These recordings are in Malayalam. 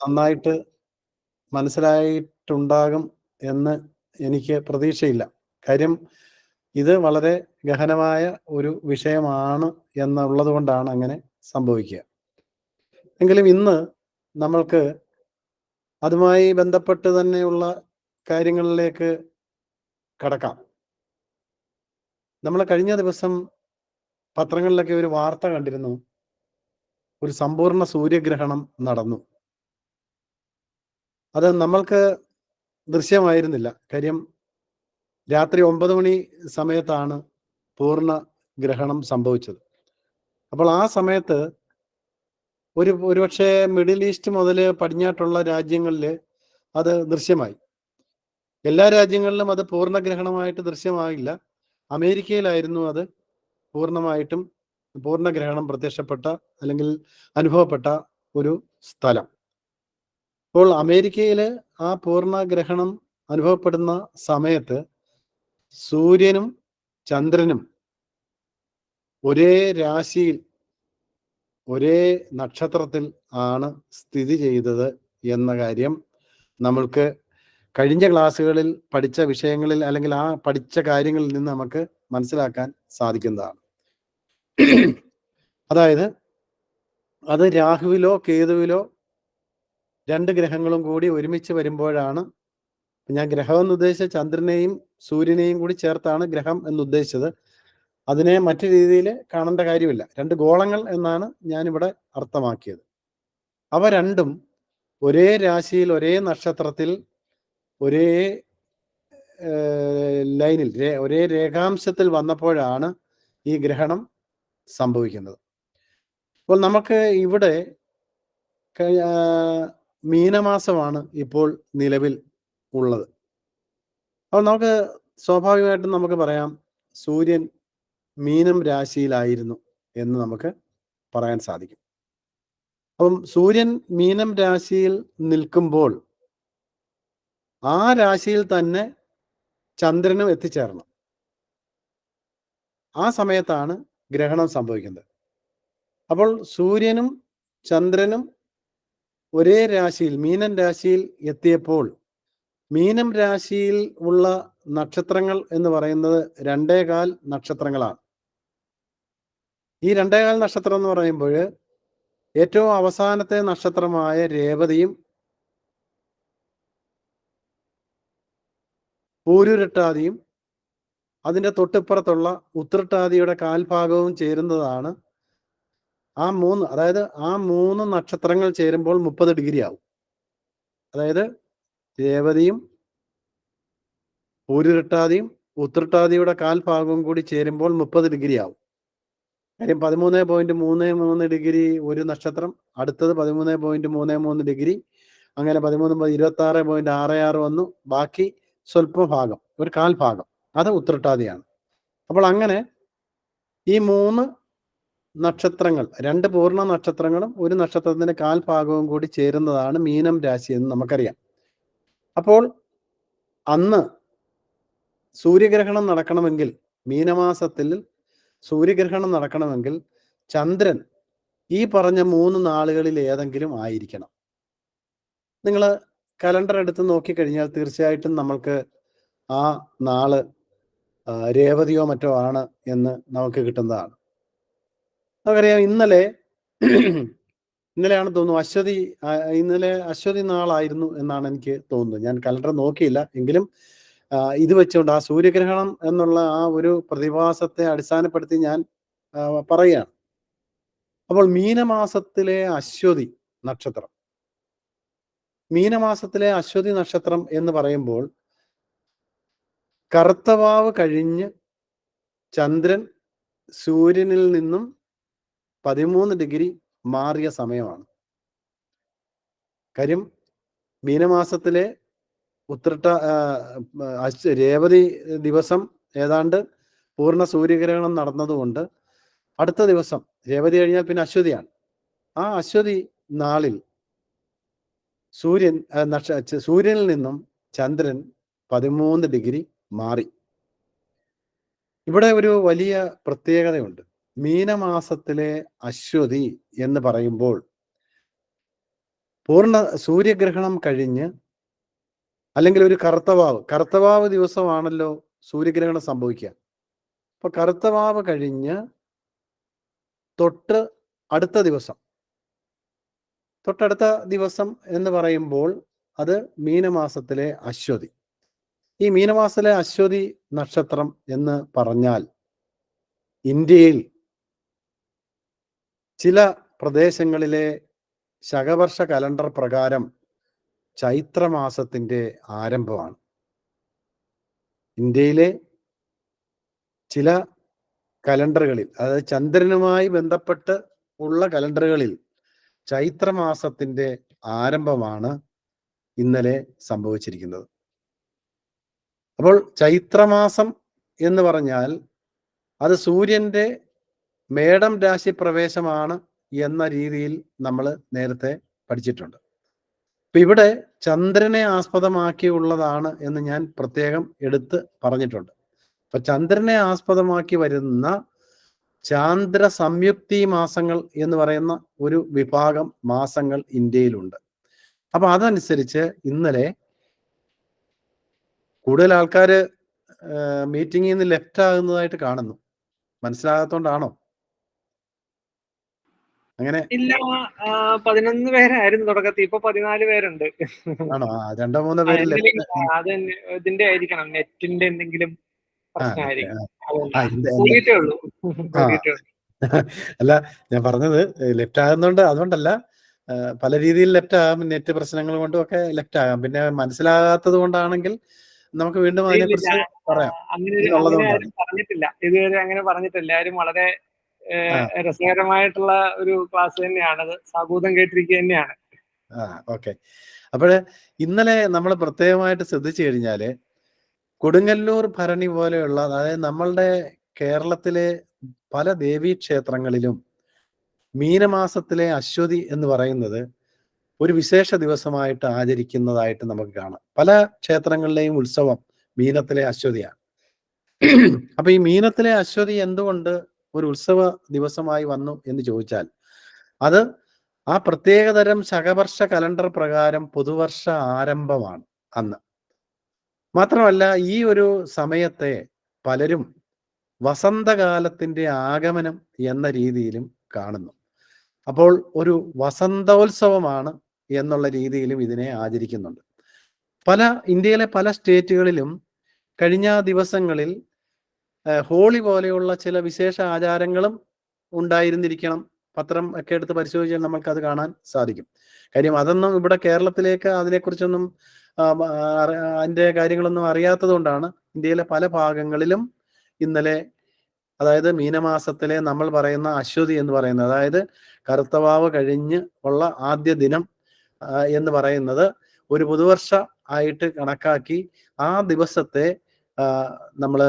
നന്നായിട്ട് മനസ്സിലായിട്ടുണ്ടാകും എന്ന് എനിക്ക് പ്രതീക്ഷയില്ല. കാര്യം ഇത് വളരെ ഗഹനമായ ഒരു വിഷയമാണ് എന്നുള്ളത് കൊണ്ടാണ് അങ്ങനെ സംഭവിക്കുക. എങ്കിലും ഇന്ന് നമ്മൾക്ക് അതുമായി ബന്ധപ്പെട്ട് തന്നെയുള്ള കാര്യങ്ങളിലേക്ക് കടക്കാം. നമ്മൾ കഴിഞ്ഞ ദിവസം പത്രങ്ങളിലൊക്കെ ഒരു വാർത്ത കണ്ടിരുന്നു. ഒരു സമ്പൂർണ്ണ സൂര്യഗ്രഹണം നടന്നു. അത് നമ്മൾക്ക് ദൃശ്യമായിരുന്നില്ല. കാര്യം രാത്രി 9 മണി സമയത്താണ് പൂർണ്ണ ഗ്രഹണം സംഭവിച്ചത്. അപ്പോൾ ആ സമയത്ത് ഒരുപക്ഷെ മിഡിൽ ഈസ്റ്റ് മുതൽ പടിഞ്ഞാട്ടുള്ള രാജ്യങ്ങളിൽ അത് ദൃശ്യമായി. എല്ലാ രാജ്യങ്ങളിലും അത് പൂർണ്ണഗ്രഹണമായിട്ട് ദൃശ്യമായില്ല. അമേരിക്കയിലായിരുന്നു അത് പൂർണ്ണമായിട്ടും പൂർണ്ണഗ്രഹണം പ്രത്യക്ഷപ്പെട്ട അല്ലെങ്കിൽ അനുഭവപ്പെട്ട ഒരു സ്ഥലം. അപ്പോൾ അമേരിക്കയിൽ ആ പൂർണ്ണഗ്രഹണം അനുഭവപ്പെടുന്ന സമയത്ത് സൂര്യനും ചന്ദ്രനും ഒരേ രാശിയിൽ ഒരേ നക്ഷത്രത്തിൽ ആണ് സ്ഥിതി ചെയ്തത് എന്ന കാര്യം നമ്മൾക്ക് കഴിഞ്ഞ ക്ലാസ്സുകളിൽ പഠിച്ച വിഷയങ്ങളിൽ അല്ലെങ്കിൽ ആ പഠിച്ച കാര്യങ്ങളിൽ നിന്ന് നമുക്ക് മനസ്സിലാക്കാൻ സാധിക്കുന്നതാണ്. അതായത് അത് രാഹുവിലോ കേതുവിലോ 2 ഗ്രഹങ്ങളും കൂടി ഒരുമിച്ച് വരുമ്പോഴാണ്, ഞാൻ ഗ്രഹം എന്ന് ഉദ്ദേശിച്ച ചന്ദ്രനെയും സൂര്യനെയും കൂടി ചേർത്താണ് ഗ്രഹം എന്ന് ഉദ്ദേശിച്ചത്. അതിനെ മറ്റു രീതിയിൽ കാണേണ്ട കാര്യമില്ല. 2 ഗോളങ്ങൾ എന്നാണ് ഞാനിവിടെ അർത്ഥമാക്കിയത്. അവ രണ്ടും ഒരേ രാശിയിൽ ഒരേ നക്ഷത്രത്തിൽ ഒരേ ലൈനിൽ ഒരേ രേഖാംശത്തിൽ വന്നപ്പോഴാണ് ഈ ഗ്രഹണം സംഭവിക്കുന്നത്. അപ്പോൾ നമുക്ക് ഇവിടെ മീനമാസമാണ് ഇപ്പോൾ നിലവിൽ ഉള്ളത്. അപ്പോൾ നമുക്ക് സ്വാഭാവികമായിട്ടും നമുക്ക് പറയാം സൂര്യൻ മീനം രാശിയിലായിരുന്നു എന്ന് നമുക്ക് പറയാൻ സാധിക്കും. അപ്പം സൂര്യൻ മീനം രാശിയിൽ നിൽക്കുമ്പോൾ ആ രാശിയിൽ തന്നെ ചന്ദ്രനും എത്തിച്ചേർന്നു. ആ സമയത്താണ് ഗ്രഹണം സംഭവിക്കുന്നത്. അപ്പോൾ സൂര്യനും ചന്ദ്രനും ഒരേ രാശിയിൽ മീനം രാശിയിൽ എത്തിയപ്പോൾ മീനം രാശിയിൽ ഉള്ള നക്ഷത്രങ്ങൾ എന്ന് പറയുന്നത് 2.25 നക്ഷത്രങ്ങളാണ്. ഈ 2.25 നക്ഷത്രം എന്ന് പറയുമ്പോൾ ഏറ്റവും അവസാനത്തെ നക്ഷത്രമായ രേവതിയും പൂരുരുട്ടാതിയും അതിൻ്റെ തൊട്ടിപ്പുറത്തുള്ള ഉത്രട്ടാതിയുടെ കാൽഭാഗവും ചേരുന്നതാണ് ആ 3. അതായത് ആ 3 നക്ഷത്രങ്ങൾ ചേരുമ്പോൾ 30 ഡിഗ്രി ആവും. അതായത് രേവതിയും പൂരുരുട്ടാതിയും ഉത്രട്ടാതിയുടെ കാൽഭാഗവും കൂടി ചേരുമ്പോൾ 30 ഡിഗ്രി ആവും. കാര്യം 13.33 ഡിഗ്രി ഒരു നക്ഷത്രം, അടുത്തത് 13.33 ഡിഗ്രി, അങ്ങനെ 13 26.66 വന്നു. ബാക്കി സ്വല്പ ഭാഗം, ഒരു കാൽഭാഗം, അത് ഉത്രട്ടാതിയാണ്. അപ്പോൾ അങ്ങനെ ഈ 3 നക്ഷത്രങ്ങൾ, 2 പൂർണ്ണ നക്ഷത്രങ്ങളും ഒരു നക്ഷത്രത്തിന്റെ കാൽഭാഗവും കൂടി ചേരുന്നതാണ് മീനം രാശി എന്ന് നമുക്കറിയാം. അപ്പോൾ അന്ന് സൂര്യഗ്രഹണം നടക്കണമെങ്കിൽ, മീനമാസത്തിൽ സൂര്യഗ്രഹണം നടക്കണമെങ്കിൽ ചന്ദ്രൻ ഈ പറഞ്ഞ 3 നാളുകളിൽ ഏതെങ്കിലും ആയിരിക്കണം. നിങ്ങൾ കലണ്ടർ എടുത്ത് നോക്കിക്കഴിഞ്ഞാൽ തീർച്ചയായിട്ടും നമ്മൾക്ക് ആ നാള് രേവതിയോ മറ്റോ ആണ് എന്ന് നമുക്ക് കിട്ടുന്നതാണ്. നമുക്കറിയാം ഇന്നലെയാണ് തോന്നുന്നു ഇന്നലെ അശ്വതി നാളായിരുന്നു എന്നാണ് എനിക്ക് തോന്നുന്നത്. ഞാൻ കലണ്ടർ നോക്കിയില്ല, എങ്കിലും ഇത് വെച്ചുകൊണ്ട് ആ സൂര്യഗ്രഹണം എന്നുള്ള ആ ഒരു പ്രതിഭാസത്തെ അടിസ്ഥാനപ്പെടുത്തി ഞാൻ പറയുകയാണ്. അപ്പോൾ മീനമാസത്തിലെ അശ്വതി നക്ഷത്രം, മീനമാസത്തിലെ അശ്വതി നക്ഷത്രം എന്ന് പറയുമ്പോൾ കറുത്തവാവ് കഴിഞ്ഞ് ചന്ദ്രൻ സൂര്യനിൽ നിന്നും 13 ഡിഗ്രി മാറിയ സമയമാണ്. കാര്യം മീനമാസത്തിലെ രേവതി ദിവസം ഏതാണ്ട് പൂർണ്ണ സൂര്യഗ്രഹണം നടന്നതുകൊണ്ട് അടുത്ത ദിവസം രേവതി കഴിഞ്ഞാൽ പിന്നെ അശ്വതിയാണ്. ആ അശ്വതി നാളിൽ സൂര്യനിൽ നിന്നും ചന്ദ്രൻ 13 ഡിഗ്രി മാറി. ഇവിടെ ഒരു വലിയ പ്രത്യേകതയുണ്ട്. മീനമാസത്തിലെ അശ്വതി എന്ന് പറയുമ്പോൾ പൂർണ്ണ സൂര്യഗ്രഹണം കഴിഞ്ഞ്, അല്ലെങ്കിൽ ഒരു കറുത്തവാവ് ദിവസമാണല്ലോ സൂര്യഗ്രഹണം സംഭവിക്കുക. അപ്പൊ കറുത്തവാവ് കഴിഞ്ഞ് തൊട്ടടുത്ത ദിവസം എന്ന് പറയുമ്പോൾ അത് മീനമാസത്തിലെ അശ്വതി. ഈ മീനമാസത്തിലെ അശ്വതി നക്ഷത്രം എന്ന് പറഞ്ഞാൽ ഇന്ത്യയിൽ ചില പ്രദേശങ്ങളിലെ ശകവർഷ കലണ്ടർ പ്രകാരം ചൈത്രമാസത്തിന്റെ ആരംഭമാണ്. ഇന്ത്യയിലെ ചില കലണ്ടറുകളിൽ, അതായത് ചന്ദ്രനുമായി ബന്ധപ്പെട്ട് ഉള്ള കലണ്ടറുകളിൽ ചൈത്രമാസത്തിന്റെ ആരംഭമാണ് ഇന്നലെ സംഭവിച്ചിരിക്കുന്നത്. അപ്പോൾ ചൈത്രമാസം എന്ന് പറഞ്ഞാൽ അത് സൂര്യന്റെ മേടം രാശി പ്രവേശമാണ് എന്ന രീതിയിൽ നമ്മൾ നേരത്തെ പഠിച്ചിട്ടുണ്ട്. അപ്പൊ ഇവിടെ ചന്ദ്രനെ ആസ്പദമാക്കിയുള്ളതാണ് എന്ന് ഞാൻ പ്രത്യേകം എടുത്ത് പറഞ്ഞിട്ടുണ്ട്. അപ്പൊ ചന്ദ്രനെ ആസ്പദമാക്കി വരുന്ന ചാന്ദ്ര സംയുക്തി മാസങ്ങൾ എന്ന് പറയുന്ന ഒരു വിഭാഗം മാസങ്ങൾ ഇന്ത്യയിലുണ്ട്. അപ്പൊ അതനുസരിച്ച് ഇന്നലെ കൂടുതൽ ആൾക്കാര് മീറ്റിംഗിൽ നിന്ന് ലെഫ്റ്റ് ആകുന്നതായിട്ട് കാണുന്നു. മനസ്സിലാകാത്തോണ്ടാണോ? അങ്ങനെ ഇല്ല, 11 പേരായിരുന്നു തുടക്കത്തിൽ, ഇപ്പൊ 14 പേരുണ്ട്. ആണോ? 2-3 പേര് അത് ഇതിന്റെ ആയിരിക്കണം, നെറ്റിന്റെ എന്തെങ്കിലും പ്രശ്നമായിരിക്കും. കൂടിയിട്ടേ ഉള്ളൂ. അല്ല, ഞാൻ പറഞ്ഞത് ലെഫ്റ്റ് ആകുന്നുണ്ട്, അതുകൊണ്ടല്ല. പല രീതിയിൽ ലെഫ്റ്റ് ആകാം, നെറ്റ് പ്രശ്നങ്ങൾ കൊണ്ടും ഒക്കെ ലെഫ്റ്റ് ആകാം. പിന്നെ മനസ്സിലാകാത്തത് കൊണ്ടാണെങ്കിൽ നമുക്ക് വീണ്ടും അതിനെക്കുറിച്ച് പറയാം. അങ്ങനെ പറഞ്ഞിട്ടില്ല ഇതുവരെ, അങ്ങനെ പറഞ്ഞിട്ടില്ല ആരും. വളരെ രസകരമായിട്ടുള്ള ഒരു ക്ലാസ് തന്നെയാണത്. സാഗൂതം കേട്ടിരിക്കുക തന്നെയാണ്. ഓക്കെ. അപ്പോഴ് ഇന്നലെ നമ്മൾ പ്രത്യേകമായിട്ട് ശ്രദ്ധിച്ചു കഴിഞ്ഞാല് കൊടുങ്ങല്ലൂർ ഭരണി പോലെയുള്ള, അതായത് നമ്മളുടെ കേരളത്തിലെ പല ദേവീക്ഷേത്രങ്ങളിലും മീനമാസത്തിലെ അശ്വതി എന്ന് പറയുന്നത് ഒരു വിശേഷ ദിവസമായിട്ട് ആചരിക്കുന്നതായിട്ട് നമുക്ക് കാണാം. പല ക്ഷേത്രങ്ങളിലെയും ഉത്സവം മീനത്തിലെ അശ്വതിയാണ്. അപ്പൊ ഈ മീനത്തിലെ അശ്വതി എന്തുകൊണ്ട് ഒരു ഉത്സവ ദിവസമായി വന്നു എന്ന് ചോദിച്ചാൽ, അത് ആ പ്രത്യേകതരം ശകവർഷ കലണ്ടർ പ്രകാരം പുതുവർഷ ആരംഭമാണ് അന്ന്. മാത്രമല്ല, ഈ ഒരു സമയത്തെ പലരും വസന്തകാലത്തിന്റെ ആഗമനം എന്ന രീതിയിലും കാണുന്നു. അപ്പോൾ ഒരു വസന്തോത്സവമാണ് എന്നുള്ള രീതിയിലും ഇതിനെ ആചരിക്കുന്നുണ്ട്. ഇന്ത്യയിലെ പല സ്റ്റേറ്റുകളിലും കഴിഞ്ഞ ദിവസങ്ങളിൽ ഹോളി പോലെയുള്ള ചില വിശേഷ ആചാരങ്ങളും ഉണ്ടായിരുന്നിരിക്കണം. പത്രം ഒക്കെ എടുത്ത് പരിശോധിച്ചാൽ നമ്മൾക്ക് അത് കാണാൻ സാധിക്കും. കാര്യം അതൊന്നും ഇവിടെ കേരളത്തിലേക്ക് അതിനെക്കുറിച്ചൊന്നും അതിൻ്റെ കാര്യങ്ങളൊന്നും അറിയാത്തത് കൊണ്ടാണ് ഇന്ത്യയിലെ പല ഭാഗങ്ങളിലും ഇന്നലെ, അതായത് മീനമാസത്തിലെ നമ്മൾ പറയുന്ന അശ്വതി എന്ന് പറയുന്നത്, അതായത് കറുത്തവാവ് കഴിഞ്ഞ് ഉള്ള ആദ്യ ദിനം എന്ന് പറയുന്നത് ഒരു പുതുവർഷ ആയിട്ട് കണക്കാക്കി ആ ദിവസത്തെ നമ്മൾ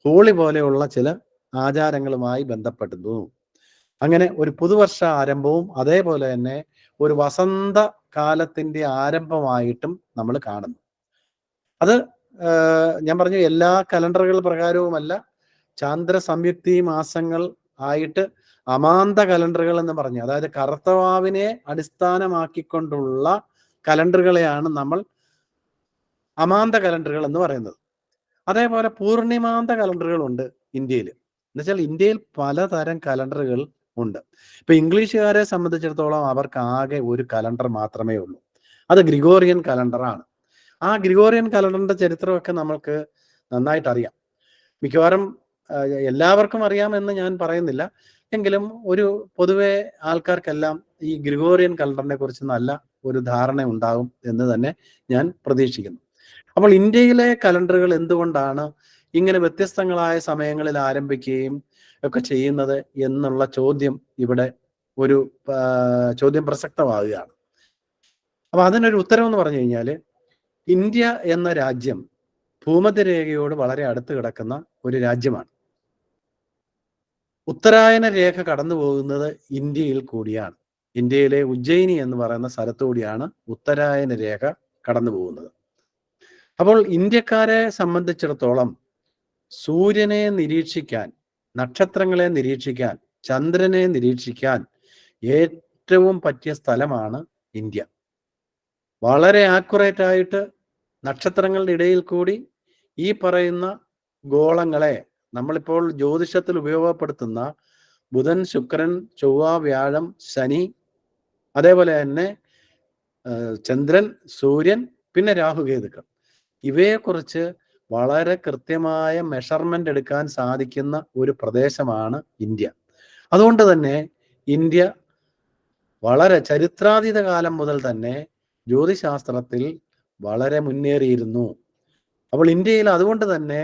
ഹോളി പോലെയുള്ള ചില ആചാരങ്ങളുമായി ബന്ധപ്പെടുന്നു. അങ്ങനെ ഒരു പുതുവർഷ ആരംഭവും അതേപോലെ തന്നെ ഒരു വസന്ത കാലത്തിന്റെ ആരംഭമായിട്ടും നമ്മൾ കാണുന്നു. അത് ഞാൻ പറഞ്ഞു, എല്ലാ കലണ്ടറുകൾ പ്രകാരവുമല്ല, ചാന്ദ്ര സംയുക്തി മാസങ്ങൾ ആയിട്ട് അമാന്ത കലണ്ടറുകൾ എന്ന് പറഞ്ഞു, അതായത് കറുത്തവാവിനെ അടിസ്ഥാനമാക്കിക്കൊണ്ടുള്ള കലണ്ടറുകളെയാണ് നമ്മൾ അമാന്ത കലണ്ടറുകൾ എന്ന് പറയുന്നത്. അതേപോലെ പൂർണിമാന്ത കലണ്ടറുകളുണ്ട് ഇന്ത്യയിൽ. എന്നുവെച്ചാൽ ഇന്ത്യയിൽ പലതരം കലണ്ടറുകൾ ഉണ്ട്. ഇപ്പൊ ഇംഗ്ലീഷുകാരെ സംബന്ധിച്ചിടത്തോളം അവർക്ക് ആകെ ഒരു കലണ്ടർ മാത്രമേ ഉള്ളൂ. അത് ഗ്രിഗോറിയൻ കലണ്ടറാണ്. ആ ഗ്രിഗോറിയൻ കലണ്ടറിന്റെ ചരിത്രമൊക്കെ നമ്മൾക്ക് നന്നായിട്ട് അറിയാം. മിക്കവാറും എല്ലാവർക്കും അറിയാമെന്ന് ഞാൻ പറയുന്നില്ല, എങ്കിലും ഒരു പൊതുവെ ആൾക്കാർക്കെല്ലാം ഈ ഗ്രിഗോറിയൻ കലണ്ടറിനെ കുറിച്ച് നല്ല ഒരു ധാരണ ഉണ്ടാകും എന്ന് തന്നെ ഞാൻ പ്രതീക്ഷിക്കുന്നു. അപ്പോൾ ഇന്ത്യയിലെ കലണ്ടറുകൾ എന്തുകൊണ്ടാണ് ഇങ്ങനെ വ്യത്യസ്തങ്ങളായ സമയങ്ങളിൽ ആരംഭിക്കുകയും ഒക്കെ ചെയ്യുന്നത് എന്നുള്ള ചോദ്യം ഇവിടെ ഒരു ചോദ്യം പ്രസക്തമാവുകയാണ്. അപ്പൊ അതിനൊരു ഉത്തരം എന്ന് പറഞ്ഞു കഴിഞ്ഞാൽ, ഇന്ത്യ എന്ന രാജ്യം ഭൂമധ്യരേഖയോട് വളരെ അടുത്ത് കിടക്കുന്ന ഒരു രാജ്യമാണ്. ഉത്തരായന രേഖ കടന്നു പോകുന്നത് ഇന്ത്യയിൽ കൂടിയാണ്. ഇന്ത്യയിലെ ഉജ്ജയിനി എന്ന് പറയുന്ന സ്ഥലത്തുകൂടിയാണ് ഉത്തരായന രേഖ കടന്നു പോകുന്നത്. അപ്പോൾ ഇന്ത്യക്കാരെ സംബന്ധിച്ചിടത്തോളം സൂര്യനെ നിരീക്ഷിക്കാൻ, നക്ഷത്രങ്ങളെ നിരീക്ഷിക്കാൻ, ചന്ദ്രനെ നിരീക്ഷിക്കാൻ ഏറ്റവും പറ്റിയ സ്ഥലമാണ് ഇന്ത്യ. വളരെ ആക്യുറേറ്റ് ആയിട്ട് നക്ഷത്രങ്ങളുടെ ഇടയിൽ കൂടി ഈ പറയുന്ന ഗോളങ്ങളെ നമ്മളിപ്പോൾ ജ്യോതിഷത്തിൽ ഉപയോഗപ്പെടുത്തുന്ന ബുധൻ, ശുക്രൻ, ചൊവ്വ, വ്യാഴം, ശനി, അതേപോലെ തന്നെ ചന്ദ്രൻ, സൂര്യൻ, പിന്നെ രാഹുകേതുക്കൾ, ഇവയെക്കുറിച്ച് വളരെ കൃത്യമായ മെഷർമെന്റ് എടുക്കാൻ സാധിക്കുന്ന ഒരു പ്രദേശമാണ് ഇന്ത്യ. അതുകൊണ്ട് തന്നെ ഇന്ത്യ വളരെ ചരിത്രാതീത കാലം മുതൽ തന്നെ ജ്യോതിശാസ്ത്രത്തിൽ വളരെ മുന്നേറിയിരുന്നു. അപ്പോൾ ഇന്ത്യയിൽ അതുകൊണ്ട് തന്നെ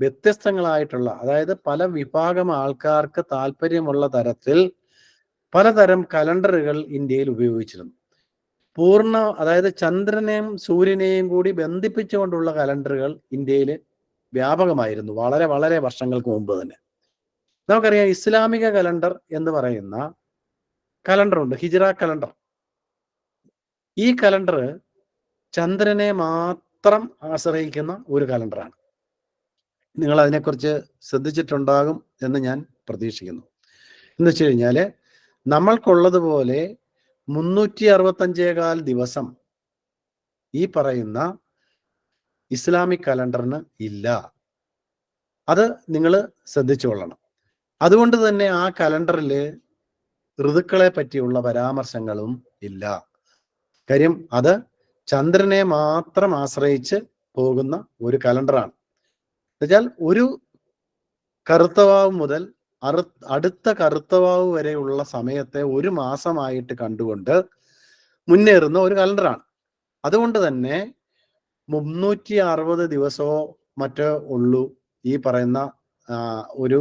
വ്യത്യസ്തങ്ങളായിട്ടുള്ള, അതായത് പല വിഭാഗം ആൾക്കാർക്ക് താല്പര്യമുള്ള തരത്തിൽ പലതരം കലണ്ടറുകൾ ഇന്ത്യയിൽ ഉപയോഗിച്ചിരുന്നു. അതായത് ചന്ദ്രനെയും സൂര്യനെയും കൂടി ബന്ധിപ്പിച്ചുകൊണ്ടുള്ള കലണ്ടറുകൾ ഇന്ത്യയിൽ വ്യാപകമായിരുന്നു വളരെ വളരെ വർഷങ്ങൾക്ക് മുമ്പ് തന്നെ. നമുക്കറിയാം, ഇസ്ലാമിക കലണ്ടർ എന്ന് പറയുന്ന കലണ്ടറുണ്ട്, ഹിജ്റ കലണ്ടർ. ഈ കലണ്ടർ ചന്ദ്രനെ മാത്രം ആശ്രയിക്കുന്ന ഒരു കലണ്ടറാണ്. നിങ്ങൾ അതിനെക്കുറിച്ച് ശ്രദ്ധിച്ചിട്ടുണ്ടാകും എന്ന് ഞാൻ പ്രതീക്ഷിക്കുന്നു. എന്ന് വെച്ച് കഴിഞ്ഞാൽ നമ്മൾക്കുള്ളതുപോലെ 365 ദിവസം ഈ പറയുന്ന ഇസ്ലാമിക് കലണ്ടറിന് ഇല്ല. അത് നിങ്ങൾ ശ്രദ്ധിച്ചുകൊള്ളണം. അതുകൊണ്ട് തന്നെ ആ കലണ്ടറിൽ ഋതുക്കളെ പറ്റിയുള്ള പരാമർശങ്ങളും ഇല്ല. കാര്യം അത് ചന്ദ്രനെ മാത്രം ആശ്രയിച്ച് പോകുന്ന ഒരു കലണ്ടറാണ്. എന്നുവെച്ചാൽ ഒരു കറുത്തവാവ് മുതൽ അടുത്ത കറുത്തവാവ് വരെയുള്ള സമയത്തെ ഒരു മാസമായിട്ട് കണ്ടുകൊണ്ട് മുന്നേറുന്ന ഒരു കലണ്ടറാണ്. അതുകൊണ്ട് തന്നെ 360 ദിവസമോ മറ്റോ ഉള്ളൂ ഈ പറയുന്ന ഒരു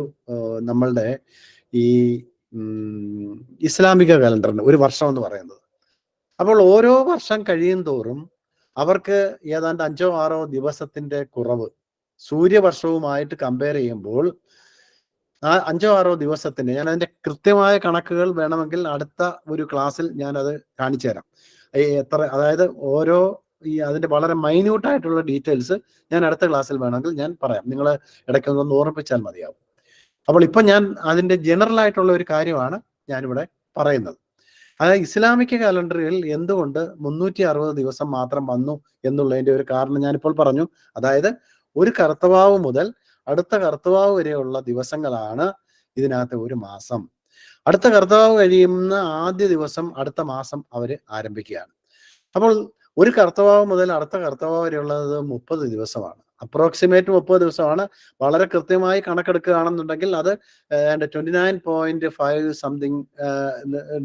നമ്മളുടെ ഈ ഇസ്ലാമിക കലണ്ടറിന് ഒരു വർഷം എന്ന് പറയുന്നത്. അപ്പോൾ ഓരോ വർഷം കഴിയും തോറും അവർക്ക് ഏതാണ്ട് 5-6 ദിവസത്തിന്റെ കുറവ് സൂര്യവർഷവുമായിട്ട് കമ്പയർ ചെയ്യുമ്പോൾ ആ 5-6 ദിവസത്തിന്, ഞാൻ അതിന്റെ കൃത്യമായ കണക്കുകൾ വേണമെങ്കിൽ അടുത്ത ഒരു ക്ലാസ്സിൽ ഞാൻ അത് കാണിച്ചു തരാം. എത്ര, അതായത് ഓരോ അതിന്റെ വളരെ മൈന്യൂട്ട് ആയിട്ടുള്ള ഡീറ്റെയിൽസ് ഞാൻ അടുത്ത ക്ലാസ്സിൽ വേണമെങ്കിൽ ഞാൻ പറയാം. നിങ്ങൾ ഇടയ്ക്കൊന്ന് ഓർമ്മിപ്പിച്ചാൽ മതിയാവും. അപ്പോൾ ഇപ്പൊ ഞാൻ അതിന്റെ ജനറൽ ആയിട്ടുള്ള ഒരു കാര്യമാണ് ഞാനിവിടെ പറയുന്നത്. അതായത് ഇസ്ലാമിക കലണ്ടറിൽ എന്തുകൊണ്ട് 360 ദിവസം മാത്രം വന്നു എന്നുള്ളതിന്റെ ഒരു കാരണം ഞാനിപ്പോൾ പറഞ്ഞു. അതായത് ഒരു കറുത്തവാവ് മുതൽ അടുത്ത കറുത്തവാവ് വരെയുള്ള ദിവസങ്ങളാണ് ഇതിനകത്ത് ഒരു മാസം. അടുത്ത കറുത്തവാവ് കഴിയുന്ന ആദ്യ ദിവസം അടുത്ത മാസം അവർ ആരംഭിക്കുകയാണ്. അപ്പോൾ ഒരു കറുത്തവാവ് മുതൽ അടുത്ത കറുത്തവാവ് വരെയുള്ളത് 30 ദിവസമാണ്. അപ്രോക്സിമേറ്റ് 30 ദിവസമാണ്. വളരെ കൃത്യമായി കണക്കെടുക്കുകയാണെന്നുണ്ടെങ്കിൽ അത് 29.5 സംതിങ്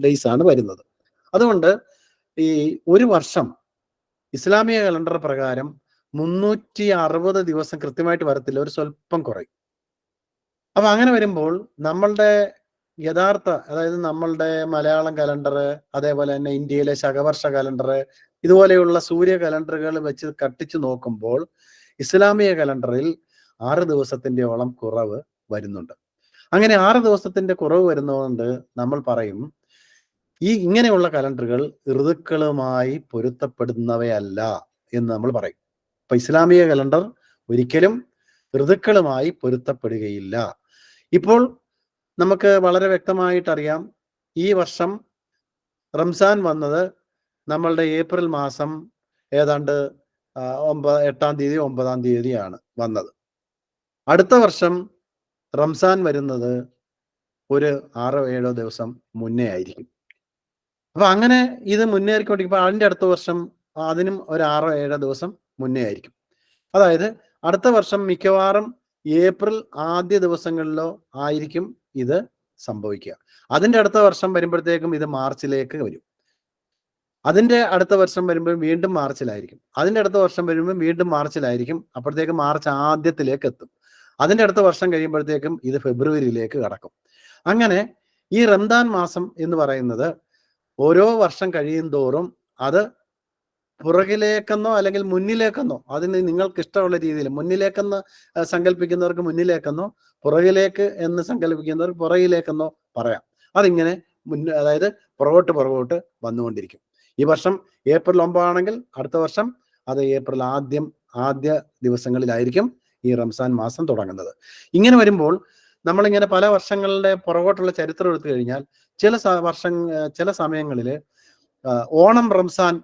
ഡേയ്സ് ആണ് വരുന്നത്. അതുകൊണ്ട് ഈ ഒരു വർഷം ഇസ്ലാമിക കലണ്ടർ പ്രകാരം 360 ദിവസം കൃത്യമായിട്ട് വരത്തില്ല, ഒരു സ്വല്പം കുറയും. അപ്പൊ അങ്ങനെ വരുമ്പോൾ നമ്മളുടെ യഥാർത്ഥ, അതായത് നമ്മളുടെ മലയാളം കലണ്ടർ, അതേപോലെ തന്നെ ഇന്ത്യയിലെ ശകവർഷ കലണ്ടർ, ഇതുപോലെയുള്ള സൂര്യ കലണ്ടറുകൾ വെച്ച് കട്ടിച്ചു നോക്കുമ്പോൾ ഇസ്ലാമിക കലണ്ടറിൽ 6 ദിവസത്തിൻ്റെയോളം കുറവ് വരുന്നുണ്ട്. അങ്ങനെ 6 ദിവസത്തിന്റെ കുറവ് വരുന്നതുകൊണ്ട് നമ്മൾ പറയും ഈ ഇങ്ങനെയുള്ള കലണ്ടറുകൾ ഋതുക്കളുമായി പൊരുത്തപ്പെടുന്നവയല്ല എന്ന് നമ്മൾ പറയും. അപ്പൊ ഇസ്ലാമിക കലണ്ടർ ഒരിക്കലും ഋതുക്കളുമായി പൊരുത്തപ്പെടുകയില്ല. ഇപ്പോൾ നമുക്ക് വളരെ വ്യക്തമായിട്ടറിയാം, ഈ വർഷം റംസാൻ വന്നത് നമ്മളുടെ ഏപ്രിൽ മാസം ഏതാണ്ട് 8-ാം തീയതി 9-ാം തീയതിയാണ് വന്നത്. അടുത്ത വർഷം റംസാൻ വരുന്നത് ഒരു 6-7 ദിവസം മുന്നേ ആയിരിക്കും. അപ്പൊ അങ്ങനെ ഇത് മുന്നേറിക്കൊണ്ടിരിക്കുമ്പോൾ അതിൻ്റെ അടുത്ത വർഷം അതിനും ഒരു 6-7 ദിവസം മുന്നേ ആയിരിക്കും. അതായത് അടുത്ത വർഷം മിക്കവാറും ഏപ്രിൽ ആദ്യ ദിവസങ്ങളിലോ ആയിരിക്കും ഇത് സംഭവിക്കുക. അതിൻ്റെ അടുത്ത വർഷം വരുമ്പോഴത്തേക്കും ഇത് മാർച്ചിലേക്ക് വരും. അതിൻ്റെ അടുത്ത വർഷം വരുമ്പോൾ വീണ്ടും മാർച്ചിലായിരിക്കും. അതിൻ്റെ അടുത്ത വർഷം വരുമ്പോൾ വീണ്ടും മാർച്ചിലായിരിക്കും. അപ്പോഴത്തേക്കും മാർച്ച് ആദ്യത്തിലേക്ക് എത്തും. അതിൻ്റെ അടുത്ത വർഷം കഴിയുമ്പോഴത്തേക്കും ഇത് ഫെബ്രുവരിയിലേക്ക് കടക്കും. അങ്ങനെ ഈ റംദാൻ മാസം എന്ന് പറയുന്നത് ഓരോ വർഷം കഴിയും തോറും അത് പുറകിലേക്കെന്നോ അല്ലെങ്കിൽ മുന്നിലേക്കെന്നോ, അതിന് നിങ്ങൾക്ക് ഇഷ്ടമുള്ള രീതിയിൽ മുന്നിലേക്കെന്ന് സങ്കല്പിക്കുന്നവർക്ക് മുന്നിലേക്കെന്നോ പുറകിലേക്ക് എന്ന് സങ്കല്പിക്കുന്നവർക്ക് പുറകിലേക്കെന്നോ പറയാം. അതിങ്ങനെ അതായത് പുറകോട്ട് വന്നുകൊണ്ടിരിക്കും. ഈ വർഷം ഏപ്രിൽ 9 ആണെങ്കിൽ അടുത്ത വർഷം അത് ഏപ്രിൽ ആദ്യ ദിവസങ്ങളിലായിരിക്കും ഈ റംസാൻ മാസം തുടങ്ങുന്നത്. ഇങ്ങനെ വരുമ്പോൾ നമ്മളിങ്ങനെ പല വർഷങ്ങളുടെ പുറകോട്ടുള്ള ചരിത്രം എടുത്തു കഴിഞ്ഞാൽ ചില സമയങ്ങളിൽ ഓണം റംസാൻ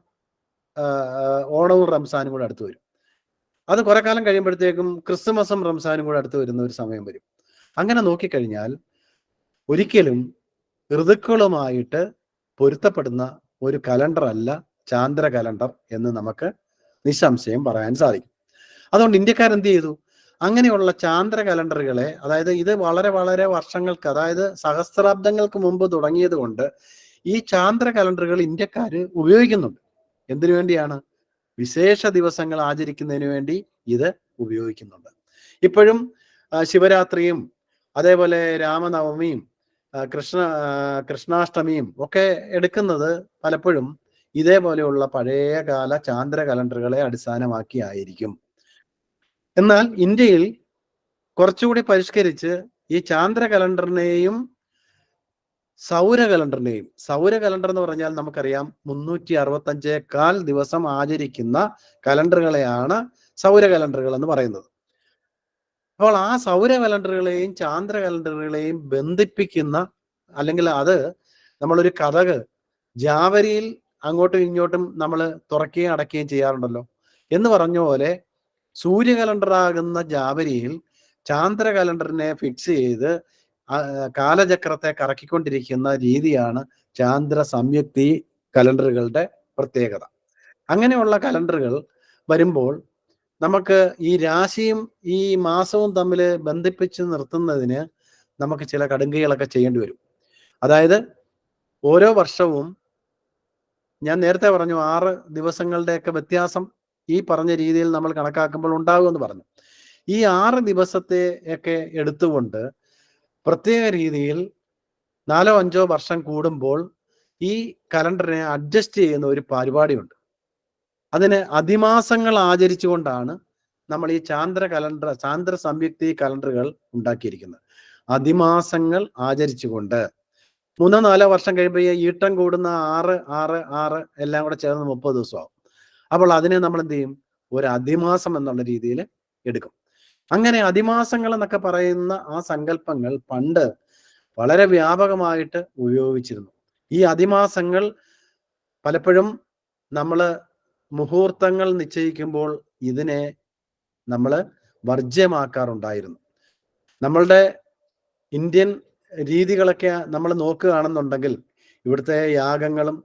ഓണവും റംസാനും കൂടെ അടുത്ത് വരും. അത് കുറെ കാലം കഴിയുമ്പോഴത്തേക്കും ക്രിസ്മസും റംസാനും കൂടെ അടുത്ത് വരുന്ന ഒരു സമയം വരും. അങ്ങനെ നോക്കിക്കഴിഞ്ഞാൽ ഒരിക്കലും ഋതുക്കളുമായിട്ട് പൊരുത്തപ്പെടുന്ന ഒരു കലണ്ടർ അല്ല ചാന്ദ്ര കലണ്ടർ എന്ന് നമുക്ക് നിസ്സംശയം പറയാൻ സാധിക്കും. അതുകൊണ്ട് ഇന്ത്യക്കാരെന്ത് ചെയ്തു? അങ്ങനെയുള്ള ചാന്ദ്ര കലണ്ടറുകളെ, അതായത് ഇത് വളരെ വളരെ വർഷങ്ങൾക്ക്, അതായത് സഹസ്രാബ്ദങ്ങൾക്ക് മുമ്പ് തുടങ്ങിയത് കൊണ്ട് ഈ ചാന്ദ്ര കലണ്ടറുകൾ ഇന്ത്യക്കാർ ഉപയോഗിക്കുന്നുണ്ട്. എന്തിനു വേണ്ടിയാണ്? വിശേഷ ദിവസങ്ങൾ ആചരിക്കുന്നതിന് വേണ്ടി ഇത് ഉപയോഗിക്കുന്നുണ്ട്. ഇപ്പോഴും ശിവരാത്രിയും അതേപോലെ രാമനവമിയും കൃഷ്ണാഷ്ടമിയും ഒക്കെ എടുക്കുന്നത് പലപ്പോഴും ഇതേപോലെയുള്ള പഴയകാല ചാന്ദ്ര കലണ്ടറുകളെ അടിസ്ഥാനമാക്കി ആയിരിക്കും. എന്നാൽ ഇന്ത്യയിൽ കുറച്ചുകൂടി പരിഷ്കരിച്ച് ഈ ചാന്ദ്ര കലണ്ടറിനെയും സൗര കലണ്ടർ എന്ന് പറഞ്ഞാൽ നമുക്കറിയാം 365 ദിവസം ആചരിക്കുന്ന കലണ്ടറുകളെയാണ് സൗര കലണ്ടറുകൾ എന്ന് പറയുന്നത്. അപ്പോൾ ആ സൗര കലണ്ടറുകളെയും ചാന്ദ്ര കലണ്ടറുകളെയും ബന്ധിപ്പിക്കുന്ന, അല്ലെങ്കിൽ അത് നമ്മളൊരു കഥക് ജാവരിയിൽ അങ്ങോട്ടും ഇങ്ങോട്ടും നമ്മൾ തുറക്കുകയും അടയ്ക്കുകയും ചെയ്യാറുണ്ടല്ലോ എന്ന് പറഞ്ഞ പോലെ സൂര്യ കലണ്ടറാകുന്ന ജാവരിയിൽ ചാന്ദ്ര കലണ്ടറിനെ ഫിക്സ് ചെയ്ത് കാലചക്രത്തെ കറക്കിക്കൊണ്ടിരിക്കുന്ന രീതിയാണ് ചാന്ദ്ര സംയുക്തി കലണ്ടറുകളുടെ പ്രത്യേകത. അങ്ങനെയുള്ള കലണ്ടറുകൾ വരുമ്പോൾ നമുക്ക് ഈ രാശിയും ഈ മാസവും തമ്മിൽ ബന്ധിപ്പിച്ച് നിർത്തുന്നതിന് നമുക്ക് ചില കടുങ്കൈകളൊക്കെ ചെയ്യേണ്ടി വരും. അതായത് ഓരോ വർഷവും ഞാൻ നേരത്തെ പറഞ്ഞു 6 ദിവസങ്ങളുടെയൊക്കെ വ്യത്യാസം ഈ പറഞ്ഞ രീതിയിൽ നമ്മൾ കണക്കാക്കുമ്പോൾ ഉണ്ടാകുമെന്ന് പറഞ്ഞു. ഈ 6 ദിവസത്തെ ഒക്കെ എടുത്തുകൊണ്ട് പ്രത്യേക രീതിയിൽ 4-5 വർഷം കൂടുമ്പോൾ ഈ കലണ്ടറിനെ അഡ്ജസ്റ്റ് ചെയ്യുന്ന ഒരു പരിപാടിയുണ്ട്. അതിന് അതിമാസങ്ങൾ ആചരിച്ചുകൊണ്ടാണ് നമ്മൾ ഈ ചാന്ദ്ര സംയുക്തി കലണ്ടറുകൾ ഉണ്ടാക്കിയിരിക്കുന്നത്. അതിമാസങ്ങൾ ആചരിച്ചുകൊണ്ട് 3-4 വർഷം കഴിയുമ്പോൾ ഈ ഈട്ടം കൂടുന്ന 6 എല്ലാം കൂടെ ചേർന്ന് 30 ദിവസമാകും. അപ്പോൾ അതിനെ നമ്മൾ എന്ത് ചെയ്യും? ഒരു അതിമാസം എന്നുള്ള രീതിയിൽ എടുക്കും. അങ്ങനെ അതിമാസങ്ങൾ എന്നൊക്കെ പറയുന്ന ആ സങ്കല്പങ്ങൾ പണ്ട് വളരെ വ്യാപകമായിട്ട് ഉപയോഗിച്ചിരുന്നു. ഈ അതിമാസങ്ങൾ പലപ്പോഴും നമ്മൾ മുഹൂർത്തങ്ങൾ നിശ്ചയിക്കുമ്പോൾ ഇതിനെ നമ്മൾ വർജ്യമാക്കാറുണ്ടായിരുന്നു. നമ്മളുടെ ഇന്ത്യൻ രീതികളൊക്കെ നമ്മൾ നോക്കുകയാണെന്നുണ്ടെങ്കിൽ ഇവിടുത്തെ യാഗങ്ങളും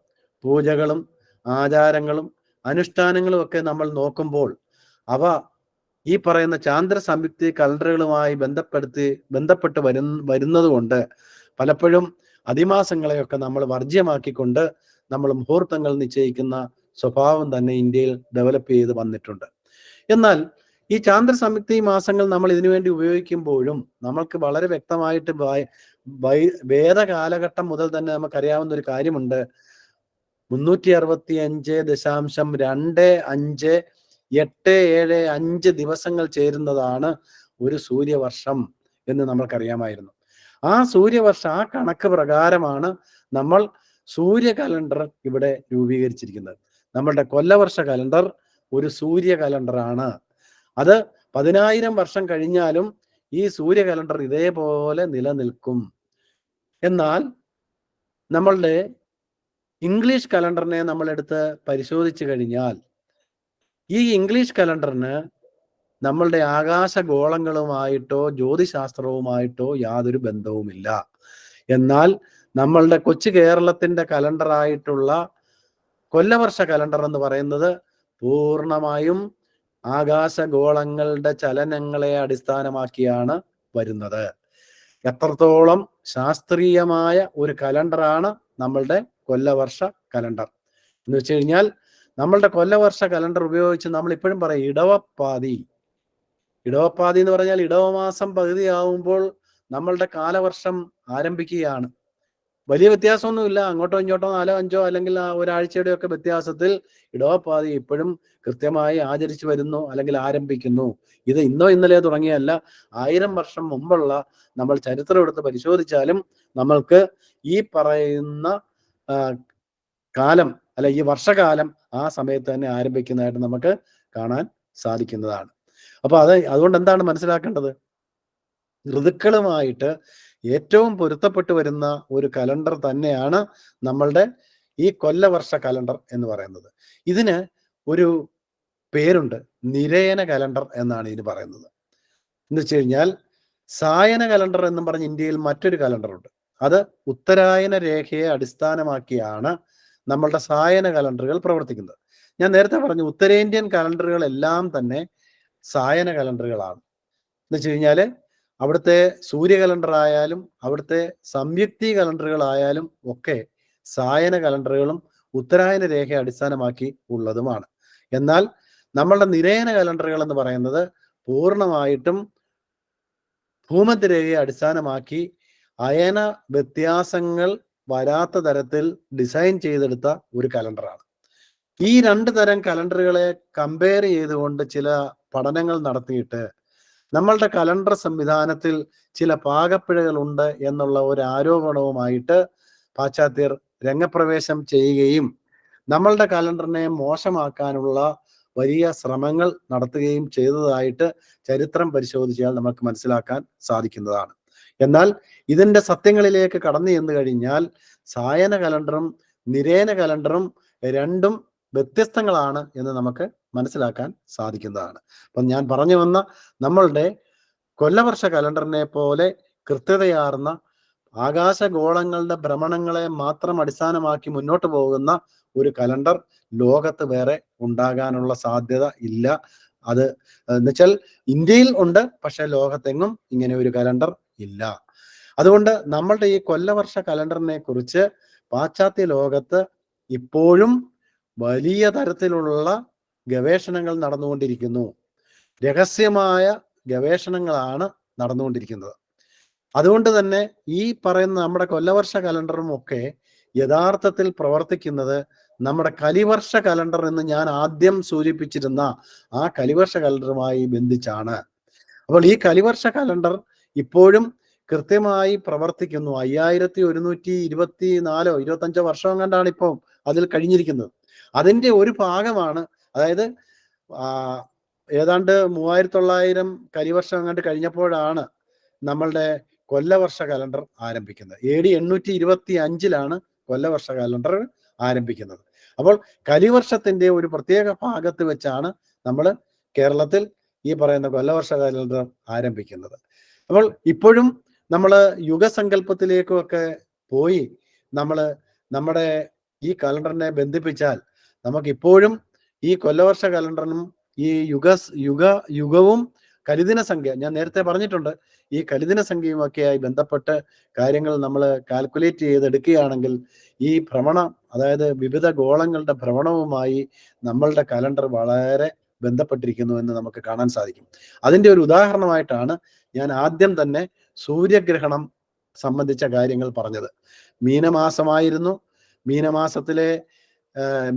പൂജകളും ആചാരങ്ങളും അനുഷ്ഠാനങ്ങളും ഒക്കെ നമ്മൾ നോക്കുമ്പോൾ അവ ഈ പറയുന്ന ചാന്ദ്ര സംയുക്തി കലണ്ടറുകളുമായി ബന്ധപ്പെട്ട് വരുന്നത് കൊണ്ട് പലപ്പോഴും അതിമാസങ്ങളെയൊക്കെ നമ്മൾ വർജ്യമാക്കിക്കൊണ്ട് നമ്മൾ മുഹൂർത്തങ്ങൾ നിശ്ചയിക്കുന്ന സ്വഭാവം തന്നെ ഇന്ത്യയിൽ ഡെവലപ്പ് ചെയ്ത് വന്നിട്ടുണ്ട്. എന്നാൽ ഈ ചാന്ദ്ര സംയുക്തി മാസങ്ങൾ നമ്മൾ ഇതിനുവേണ്ടി ഉപയോഗിക്കുമ്പോഴും നമ്മൾക്ക് വളരെ വ്യക്തമായിട്ട് വേദകാലഘട്ടം മുതൽ തന്നെ നമുക്കറിയാവുന്ന ഒരു കാര്യമുണ്ട്. 365.258775 ദിവസങ്ങൾ ചേരുന്നതാണ് ഒരു സൂര്യവർഷം എന്ന് നമ്മൾക്കറിയാമായിരുന്നു. ആ സൂര്യവർഷം, ആ കണക്ക് പ്രകാരമാണ് നമ്മൾ സൂര്യ കലണ്ടർ ഇവിടെ രൂപീകരിച്ചിരിക്കുന്നത്. നമ്മളുടെ കൊല്ലവർഷ കലണ്ടർ ഒരു സൂര്യ കലണ്ടറാണ്. അത് 10,000 വർഷം കഴിഞ്ഞാലും ഈ സൂര്യ കലണ്ടർ ഇതേപോലെ നിലനിൽക്കും. എന്നാൽ നമ്മളുടെ ഇംഗ്ലീഷ് കലണ്ടറിനെ നമ്മൾ എടുത്ത് പരിശോധിച്ചു കഴിഞ്ഞാൽ ഈ ഇംഗ്ലീഷ് കലണ്ടറിന് നമ്മളുടെ ആകാശഗോളങ്ങളുമായിട്ടോ ജ്യോതിശാസ്ത്രവുമായിട്ടോ യാതൊരു ബന്ധവുമില്ല. എന്നാൽ നമ്മളുടെ കൊച്ചു കേരളത്തിന്റെ കലണ്ടറായിട്ടുള്ള കൊല്ലവർഷ കലണ്ടർ എന്ന് പറയുന്നത് പൂർണ്ണമായും ആകാശഗോളങ്ങളുടെ ചലനങ്ങളെ അടിസ്ഥാനമാക്കിയാണ് വരുന്നത്. എത്രത്തോളം ശാസ്ത്രീയമായ ഒരു കലണ്ടറാണ് നമ്മളുടെ കൊല്ലവർഷ കലണ്ടർ എന്ന് വെച്ച് കഴിഞ്ഞാൽ, നമ്മളുടെ കൊല്ലവർഷ കലണ്ടർ ഉപയോഗിച്ച് നമ്മൾ ഇപ്പോഴും പറയും ഇടവപ്പാതി എന്ന് പറഞ്ഞാൽ ഇടവമാസം പകുതിയാവുമ്പോൾ നമ്മളുടെ കാലവർഷം ആരംഭിക്കുകയാണ്. വലിയ വ്യത്യാസമൊന്നുമില്ല, അങ്ങോട്ടോ ഇങ്ങോട്ടോ 4-5 അല്ലെങ്കിൽ ഒരാഴ്ചയുടെ ഒക്കെ വ്യത്യാസത്തിൽ ഇടവപ്പാതി ഇപ്പോഴും കൃത്യമായി ആചരിച്ചു വരുന്നു അല്ലെങ്കിൽ ആരംഭിക്കുന്നു. ഇത് ഇന്നോ ഇന്നലെയോ തുടങ്ങിയല്ല, 1000 വർഷം മുമ്പുള്ള നമ്മൾ ചരിത്രം എടുത്ത് പരിശോധിച്ചാലും നമ്മൾക്ക് ഈ പറയുന്ന കാലം അല്ല ഈ വർഷകാലം ആ സമയത്ത് തന്നെ ആരംഭിക്കുന്നതായിട്ട് നമുക്ക് കാണാൻ സാധിക്കുന്നതാണ്. അപ്പൊ അതുകൊണ്ട് എന്താണ് മനസ്സിലാക്കേണ്ടത്? ഋതുക്കളുമായിട്ട് ഏറ്റവും പൊരുത്തപ്പെട്ടു വരുന്ന ഒരു കലണ്ടർ തന്നെയാണ് നമ്മളുടെ ഈ കൊല്ലവർഷ കലണ്ടർ എന്ന് പറയുന്നത്. ഇതിന് ഒരു പേരുണ്ട്. നിരയന കലണ്ടർ എന്നാണ് ഇതിന് പറയുന്നത്. എന്ന് വെച്ച് കഴിഞ്ഞാൽ സായന കലണ്ടർ എന്നും പറഞ്ഞ് ഇന്ത്യയിൽ മറ്റൊരു കലണ്ടറുണ്ട്. അത് ഉത്തരായന രേഖയെ അടിസ്ഥാനമാക്കിയാണ് നമ്മളുടെ സായന കലണ്ടറുകൾ പ്രവർത്തിക്കുന്നത്. ഞാൻ നേരത്തെ പറഞ്ഞു ഉത്തരേന്ത്യൻ കലണ്ടറുകളെല്ലാം തന്നെ സായന കലണ്ടറുകളാണ്. എന്ന് വെച്ച് കഴിഞ്ഞാൽ അവിടുത്തെ സൂര്യ കലണ്ടർ ആയാലും അവിടുത്തെ സംയുക്തി കലണ്ടറുകളായാലും ഒക്കെ സായന കലണ്ടറുകളും ഉത്തരായന രേഖയെ അടിസ്ഥാനമാക്കി ഉള്ളതുമാണ്. എന്നാൽ നമ്മളുടെ നിരയന കലണ്ടറുകൾ എന്ന് പറയുന്നത് പൂർണ്ണമായിട്ടും ഭൂമധ്യരേഖയെ അടിസ്ഥാനമാക്കി അയന വ്യത്യാസങ്ങൾ വരാത്ത തരത്തിൽ ഡിസൈൻ ചെയ്തെടുത്ത ഒരു കലണ്ടറാണ്. ഈ രണ്ട് തരം കലണ്ടറുകളെ കമ്പയർ ചെയ്തുകൊണ്ട് ചില പഠനങ്ങൾ നടത്തിയിട്ട് നമ്മളുടെ കലണ്ടർ സംവിധാനത്തിൽ ചില പാകപ്പിഴകളുണ്ട് എന്നുള്ള ഒരു ആരോപണവുമായിട്ട് പാശ്ചാത്യർ രംഗപ്രവേശം ചെയ്യുകയും നമ്മളുടെ കലണ്ടറിനെ മോശമാക്കാനുള്ള വലിയ ശ്രമങ്ങൾ നടത്തുകയും ചെയ്തതായിട്ട് ചരിത്രം പരിശോധിച്ചാൽ നമുക്ക് മനസ്സിലാക്കാൻ സാധിക്കുന്നതാണ്. എന്നാൽ ഇതിൻ്റെ സത്യങ്ങളിലേക്ക് കടന്നു ചെന്ന് കഴിഞ്ഞാൽ സായന കലണ്ടറും നിരയന കലണ്ടറും രണ്ടും വ്യത്യസ്തങ്ങളാണ് എന്ന് നമുക്ക് മനസ്സിലാക്കാൻ സാധിക്കുന്നതാണ്. അപ്പം ഞാൻ പറഞ്ഞു വന്ന നമ്മളുടെ കൊല്ലവർഷ കലണ്ടറിനെ പോലെ കൃത്യതയാർന്ന ആകാശഗോളങ്ങളുടെ ഭ്രമണങ്ങളെ മാത്രം അടിസ്ഥാനമാക്കി മുന്നോട്ട് പോകുന്ന ഒരു കലണ്ടർ ലോകത്ത് വേറെ ഉണ്ടാകാനുള്ള സാധ്യത ഇല്ല. അത് എന്നുവെച്ചാൽ ഇന്ത്യയിൽ ഉണ്ട്, പക്ഷെ ലോകത്തെങ്ങും ഇങ്ങനെ ഒരു കലണ്ടർ ഇല്ല. അതുകൊണ്ട് നമ്മളുടെ ഈ കൊല്ലവർഷ കലണ്ടറിനെ കുറിച്ച് പാശ്ചാത്യ ലോകത്ത് ഇപ്പോഴും വലിയ തരത്തിലുള്ള ഗവേഷണങ്ങൾ നടന്നുകൊണ്ടിരിക്കുന്നു. രഹസ്യമായ ഗവേഷണങ്ങളാണ് നടന്നുകൊണ്ടിരിക്കുന്നത്. അതുകൊണ്ട് തന്നെ ഈ പറയുന്ന നമ്മുടെ കൊല്ലവർഷ കലണ്ടറും ഒക്കെ യഥാർത്ഥത്തിൽ പ്രവർത്തിക്കുന്നത് നമ്മുടെ കലിവർഷ കലണ്ടർ എന്ന് ഞാൻ ആദ്യം സൂചിപ്പിച്ചിരുന്ന ആ കലിവർഷ കലണ്ടറുമായി ബന്ധിച്ചാണ്. അപ്പോൾ ഈ കലിവർഷ കലണ്ടർ ഇപ്പോഴും കൃത്യമായി പ്രവർത്തിക്കുന്നു. 5124 25 വർഷം കണ്ടാണ് ഇപ്പോൾ അതിൽ കഴിഞ്ഞിരിക്കുന്നത്. അതിൻ്റെ ഒരു ഭാഗമാണ്, അതായത് ഏതാണ്ട് 3900 കലിവർഷം അങ്ങോട്ട് കഴിഞ്ഞപ്പോഴാണ് നമ്മളുടെ കൊല്ലവർഷ കലണ്ടർ ആരംഭിക്കുന്നത്. AD 825 കൊല്ലവർഷ കലണ്ടർ ആരംഭിക്കുന്നത്. അപ്പോൾ കലിവർഷത്തിന്റെ ഒരു പ്രത്യേക ഭാഗത്ത് വെച്ചാണ് നമ്മൾ കേരളത്തിൽ ഈ പറയുന്ന കൊല്ലവർഷ കലണ്ടർ ആരംഭിക്കുന്നത്. അപ്പോൾ ഇപ്പോഴും നമ്മൾ യുഗസങ്കല്പത്തിലേക്കൊക്കെ പോയി നമ്മൾ നമ്മുടെ ഈ കലണ്ടറിനെ ബന്ധിപ്പിച്ചാൽ നമുക്കിപ്പോഴും ഈ കൊല്ലവർഷ കലണ്ടറിനും ഈ യുഗവും കലിദിന സംഖ്യ, ഞാൻ നേരത്തെ പറഞ്ഞിട്ടുണ്ട്, ഈ കലിദിന സംഖ്യയുമൊക്കെയായി ബന്ധപ്പെട്ട് കാര്യങ്ങൾ നമ്മൾ കാൽക്കുലേറ്റ് ചെയ്തെടുക്കുകയാണെങ്കിൽ ഈ ഭ്രമണം, അതായത് വിവിധ ഗോളങ്ങളുടെ ഭ്രമണവുമായി നമ്മളുടെ കലണ്ടർ വളരെ ബന്ധപ്പെട്ടിരിക്കുന്നു എന്ന് നമുക്ക് കാണാൻ സാധിക്കും. അതിൻ്റെ ഒരു ഉദാഹരണമായിട്ടാണ് ഞാൻ ആദ്യം തന്നെ സൂര്യഗ്രഹണം സംബന്ധിച്ച കാര്യങ്ങൾ പറഞ്ഞത്. മീനമാസമായിരുന്നു. മീനമാസത്തിലെ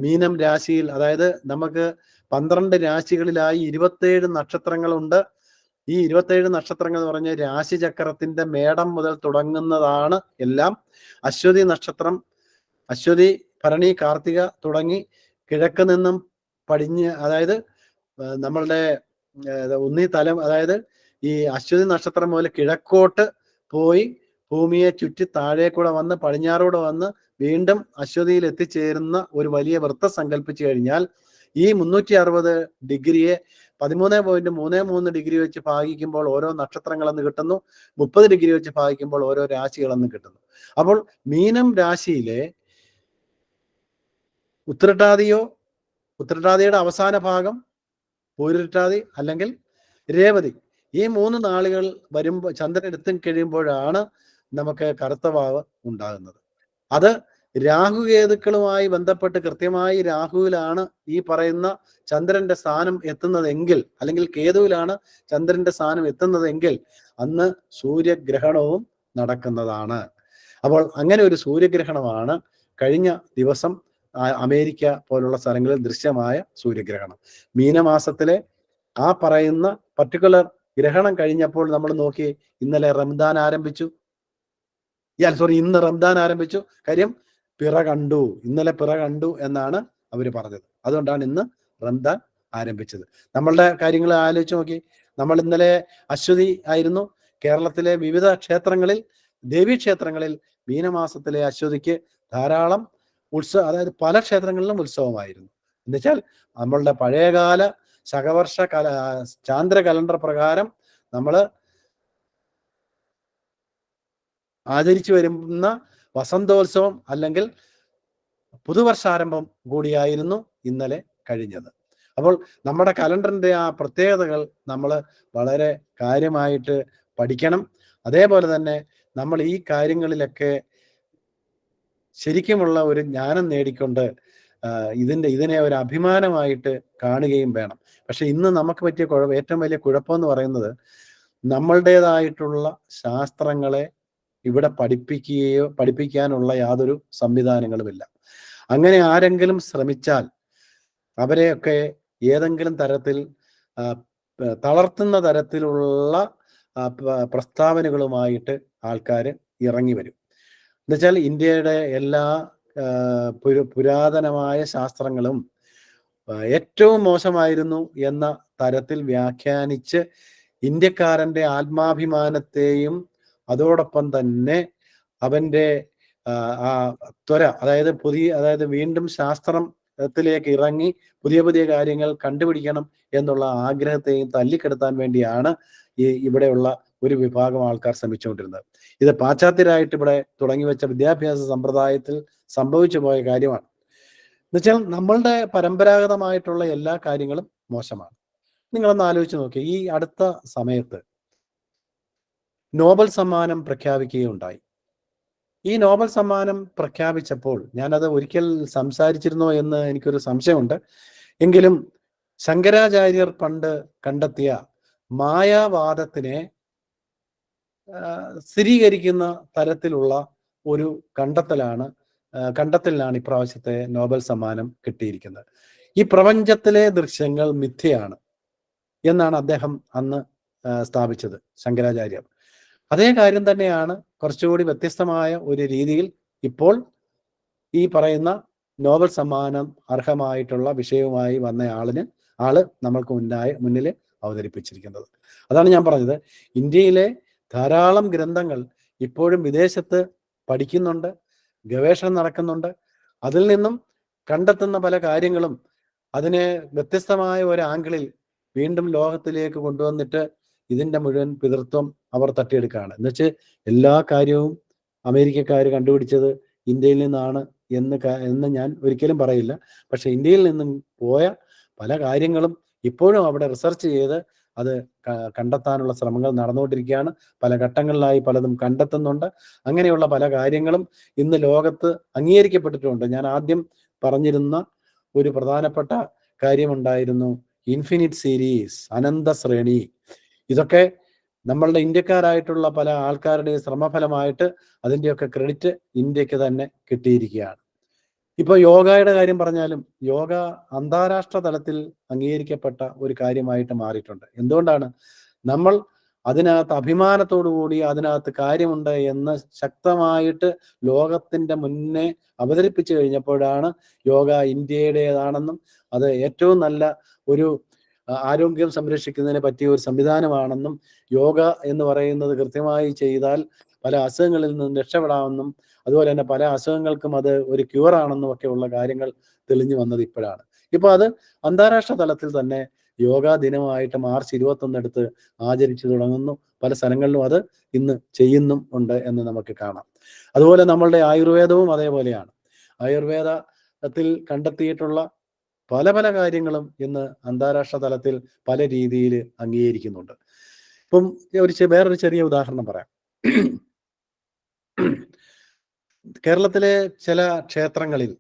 മീനം രാശിയിൽ, അതായത് നമുക്ക് 12 രാശികളിലായി 27 നക്ഷത്രങ്ങളുണ്ട്. ഈ 27 നക്ഷത്രങ്ങൾ എന്ന് പറഞ്ഞ രാശിചക്രത്തിന്റെ മേടം മുതൽ തുടങ്ങുന്നതാണ് എല്ലാം. അശ്വതി നക്ഷത്രം, അശ്വതി, ഭരണി, കാർത്തിക തുടങ്ങി കിഴക്ക് നിന്നും പടിഞ്ഞ്, അതായത് നമ്മളുടെ തലം, അതായത് ഈ അശ്വതി നക്ഷത്രം മുതൽ കിഴക്കോട്ട് പോയി ഭൂമിയെ ചുറ്റി താഴെ കൂടെ വന്ന് പടിഞ്ഞാറൂടെ വന്ന് വീണ്ടും അശ്വതിയിൽ എത്തിച്ചേരുന്ന ഒരു വലിയ വൃത്തം സങ്കല്പിച്ചു കഴിഞ്ഞാൽ ഈ 360 ഡിഗ്രിയെ 13.33 ഡിഗ്രി വെച്ച് ഭാഗിക്കുമ്പോൾ ഓരോ നക്ഷത്രങ്ങളെന്ന് കിട്ടുന്നു. 30 ഡിഗ്രി വെച്ച് ഭാഗിക്കുമ്പോൾ ഓരോ രാശികളെന്ന് കിട്ടുന്നു. അപ്പോൾ മീനം രാശിയിലെ ഉത്രട്ടാതിയുടെ അവസാന ഭാഗം, പൂരിട്ടാതി അല്ലെങ്കിൽ രേവതി, ഈ 3 നാളുകൾ വരുമ്പോൾ ചന്ദ്രൻ എത്തി കഴിയുമ്പോഴാണ് നമുക്ക് കറുത്ത വാവ് ഉണ്ടാകുന്നത്. അത് രാഹുകേതുക്കളുമായി ബന്ധപ്പെട്ട് കൃത്യമായി രാഹുവിലാണ് ഈ പറയുന്ന ചന്ദ്രന്റെ സ്ഥാനം എത്തുന്നതെങ്കിൽ, അല്ലെങ്കിൽ കേതുവിലാണ് ചന്ദ്രന്റെ സ്ഥാനം എത്തുന്നതെങ്കിൽ അന്ന് സൂര്യഗ്രഹണവും നടക്കുന്നതാണ്. അപ്പോൾ അങ്ങനെ ഒരു സൂര്യഗ്രഹണമാണ് കഴിഞ്ഞ ദിവസം അമേരിക്ക പോലുള്ള സ്ഥലങ്ങളിൽ ദൃശ്യമായ സൂര്യഗ്രഹണം. മീനമാസത്തിലെ ആ പറയുന്ന പർട്ടിക്കുലർ ഗ്രഹണം കഴിഞ്ഞപ്പോൾ നമ്മൾ നോക്കി, ഇന്ന് റംദാൻ ആരംഭിച്ചു. കാര്യം പിറ കണ്ടു, ഇന്നലെ പിറ കണ്ടു എന്നാണ് അവർ പറഞ്ഞത്. അതുകൊണ്ടാണ് ഇന്ന് റംദാൻ ആരംഭിച്ചത്. നമ്മളുടെ കാര്യങ്ങൾ ആലോചിച്ച് നോക്കി. നമ്മൾ ഇന്നലെ അശ്വതി ആയിരുന്നു. കേരളത്തിലെ വിവിധ ക്ഷേത്രങ്ങളിൽ, ദേവീക്ഷേത്രങ്ങളിൽ മീനമാസത്തിലെ അശ്വതിക്ക് ധാരാളം അതായത് പല ക്ഷേത്രങ്ങളിലും ഉത്സവമായിരുന്നു. എന്നുവെച്ചാൽ നമ്മളുടെ പഴയകാല ശകവർഷ ചാന്ദ്ര കലണ്ടർ പ്രകാരം നമ്മൾ ആചരിച്ചു വരുന്ന വസന്തോത്സവം അല്ലെങ്കിൽ പുതുവർഷാരംഭം കൂടിയായിരുന്നു ഇന്നലെ കഴിഞ്ഞത്. അപ്പോൾ നമ്മുടെ കലണ്ടറിന്റെ ആ പ്രത്യേകതകൾ നമ്മൾ വളരെ കാര്യമായിട്ട് പഠിക്കണം. അതേപോലെ തന്നെ നമ്മൾ ഈ കാര്യങ്ങളിലൊക്കെ ശരിക്കുമുള്ള ഒരു ജ്ഞാനം നേടിക്കൊണ്ട് ഇതിനെ ഒരു അഭിമാനമായിട്ട് കാണുകയും വേണം. പക്ഷെ ഇന്ന് നമുക്ക് പറ്റിയ ഏറ്റവും വലിയ കുഴപ്പം എന്ന് പറയുന്നത്, നമ്മളുടേതായിട്ടുള്ള ശാസ്ത്രങ്ങളെ ഇവിടെ പഠിപ്പിക്കാനുള്ള യാതൊരു സംവിധാനങ്ങളുമില്ല. അങ്ങനെ ആരെങ്കിലും ശ്രമിച്ചാൽ അവരെയൊക്കെ ഏതെങ്കിലും തരത്തിൽ തളർത്തുന്ന തരത്തിലുള്ള പ്രസ്താവനകളുമായിട്ട് ആൾക്കാർ ഇറങ്ങി വരും. എന്നുവെച്ചാൽ ഇന്ത്യയുടെ എല്ലാ പുരാതനമായ ശാസ്ത്രങ്ങളും ഏറ്റവും മോശമായിരുന്നു എന്ന തരത്തിൽ വ്യാഖ്യാനിച്ച് ഇന്ത്യക്കാരന്റെ ആത്മാഭിമാനത്തെയും അതോടൊപ്പം തന്നെ അവന്റെ ആ ത്വര, അതായത് വീണ്ടും ശാസ്ത്രത്തിലേക്ക് ഇറങ്ങി പുതിയ പുതിയ കാര്യങ്ങൾ കണ്ടുപിടിക്കണം എന്നുള്ള ആഗ്രഹത്തെയും തല്ലിക്കെടുത്താൻ വേണ്ടിയാണ് ഇവിടെയുള്ള ഒരു വിഭാഗം ആൾക്കാർ ശ്രമിച്ചുകൊണ്ടിരുന്നത്. ഇത് പാശ്ചാത്യരായിട്ട് ഇവിടെ തുടങ്ങി വെച്ച വിദ്യാഭ്യാസ സമ്പ്രദായത്തിൽ സംഭവിച്ചു പോയ കാര്യമാണ്. എന്നുവെച്ചാൽ നമ്മളുടെ പരമ്പരാഗതമായിട്ടുള്ള എല്ലാ കാര്യങ്ങളും മോശമാണ്. നിങ്ങളൊന്ന് ആലോചിച്ച് നോക്കി, ഈ അടുത്ത സമയത്ത് നോബൽ സമ്മാനം പ്രഖ്യാപിക്കുകയുണ്ടായി. ഈ നോബൽ സമ്മാനം പ്രഖ്യാപിച്ചപ്പോൾ ഞാനത് ഒരിക്കൽ സംസാരിച്ചിരുന്നോ എന്ന് എനിക്കൊരു സംശയമുണ്ട്. എങ്കിലും ശങ്കരാചാര്യർ പണ്ട് കണ്ടെത്തിയ മായാവാദത്തിനെ സ്ഥിരീകരിക്കുന്ന തരത്തിലുള്ള ഒരു കണ്ടെത്തലിനാണ് ഇപ്രാവശ്യത്തെ നോബൽ സമ്മാനം കിട്ടിയിരിക്കുന്നത്. ഈ പ്രപഞ്ചത്തിലെ ദൃശ്യങ്ങൾ മിഥ്യയാണ് എന്നാണ് അദ്ദേഹം അന്ന് സ്ഥാപിച്ചത്, ശങ്കരാചാര്യർ. അതേ കാര്യം തന്നെയാണ് കുറച്ചുകൂടി വ്യത്യസ്തമായ ഒരു രീതിയിൽ ഇപ്പോൾ ഈ പറയുന്ന നോബൽ സമ്മാനം അർഹമായിട്ടുള്ള വിഷയവുമായി വന്ന ആള് നമ്മൾക്ക് മുന്നിൽ അവതരിപ്പിച്ചിരിക്കുന്നത്. അതാണ് ഞാൻ പറഞ്ഞത്, ഇന്ത്യയിലെ ധാരാളം ഗ്രന്ഥങ്ങൾ ഇപ്പോഴും വിദേശത്ത് പഠിക്കുന്നുണ്ട്, ഗവേഷണം നടക്കുന്നുണ്ട്. അതിൽ നിന്നും കണ്ടെത്തുന്ന പല കാര്യങ്ങളും അതിനെ വ്യത്യസ്തമായ ഒരു ആംഗിളിൽ വീണ്ടും ലോകത്തിലേക്ക് കൊണ്ടുവന്നിട്ട് ഇതിൻ്റെ മുഴുവൻ പിതൃത്വം അവർ തട്ടിയെടുക്കുകയാണ്. എന്നുവെച്ച് എല്ലാ കാര്യവും അമേരിക്കക്കാർ കണ്ടുപിടിച്ചത് ഇന്ത്യയിൽ നിന്നാണ് എന്ന് ഞാൻ ഒരിക്കലും പറയില്ല. പക്ഷെ ഇന്ത്യയിൽ നിന്നും പോയ പല കാര്യങ്ങളും ഇപ്പോഴും അവിടെ റിസർച്ച് ചെയ്ത് അത് കണ്ടെത്താനുള്ള ശ്രമങ്ങൾ നടന്നുകൊണ്ടിരിക്കുകയാണ്. പല ഘട്ടങ്ങളിലായി പലതും കണ്ടെത്തുന്നുണ്ട്. അങ്ങനെയുള്ള പല കാര്യങ്ങളും ഇന്ന് ലോകത്ത് അംഗീകരിക്കപ്പെട്ടിട്ടുണ്ട്. ഞാൻ ആദ്യം പറഞ്ഞിരുന്ന ഒരു പ്രധാനപ്പെട്ട കാര്യമുണ്ടായിരുന്നു, ഇൻഫിനിറ്റ് സീരീസ്, അനന്ത ശ്രേണി. ഇതൊക്കെ നമ്മളുടെ ഇന്ത്യക്കാരായിട്ടുള്ള പല ആൾക്കാരുടെയും ശ്രമഫലമായിട്ട് അതിൻ്റെയൊക്കെ ക്രെഡിറ്റ് ഇന്ത്യക്ക് തന്നെ കിട്ടിയിരിക്കുകയാണ്. ഇപ്പോൾ യോഗയുടെ കാര്യം പറഞ്ഞാലും യോഗ അന്താരാഷ്ട്ര തലത്തിൽ അംഗീകരിക്കപ്പെട്ട ഒരു കാര്യമായിട്ട് മാറിയിട്ടുണ്ട്. എന്തുകൊണ്ടാണ്? നമ്മൾ അതിനകത്ത് അഭിമാനത്തോടു കൂടി അതിനകത്ത് കാര്യമുണ്ട് എന്ന് ശക്തമായിട്ട് ലോകത്തിൻ്റെ മുന്നേ അവതരിപ്പിച്ചു കഴിഞ്ഞപ്പോഴാണ് യോഗ ഇന്ത്യയുടേതാണെന്നും അത് ഏറ്റവും നല്ല ഒരു ആരോഗ്യം സംരക്ഷിക്കുന്നതിന് പറ്റിയ ഒരു സംവിധാനമാണെന്നും യോഗ എന്ന് പറയുന്നത് കൃത്യമായി ചെയ്താൽ പല അസുഖങ്ങളിൽ നിന്നും രക്ഷപ്പെടാമെന്നും അതുപോലെ തന്നെ പല അസുഖങ്ങൾക്കും അത് ഒരു ക്യൂറാണെന്നും ഒക്കെ ഉള്ള കാര്യങ്ങൾ തെളിഞ്ഞു വന്നത് ഇപ്പോഴാണ്. ഇപ്പോൾ അത് അന്താരാഷ്ട്ര തലത്തിൽ തന്നെ യോഗാ ദിനമായിട്ട് മാർച്ച് 21 എടുത്ത് ആചരിച്ചു തുടങ്ങുന്നു. പല സ്ഥലങ്ങളിലും അത് ഇന്ന് ചെയ്യുന്നും ഉണ്ട് എന്ന് നമുക്ക് കാണാം. അതുപോലെ നമ്മളുടെ ആയുർവേദവും അതേപോലെയാണ്. ആയുർവേദത്തിൽ കണ്ടെത്തിയിട്ടുള്ള പല പല കാര്യങ്ങളും ഇന്ന് അന്താരാഷ്ട്ര തലത്തിൽ പല രീതിയിൽ അംഗീകരിക്കുന്നുണ്ട്. ഇപ്പം വേറൊരു ചെറിയ ഉദാഹരണം പറയാം. കേരളത്തിലെ ചില ക്ഷേത്രങ്ങളിൽ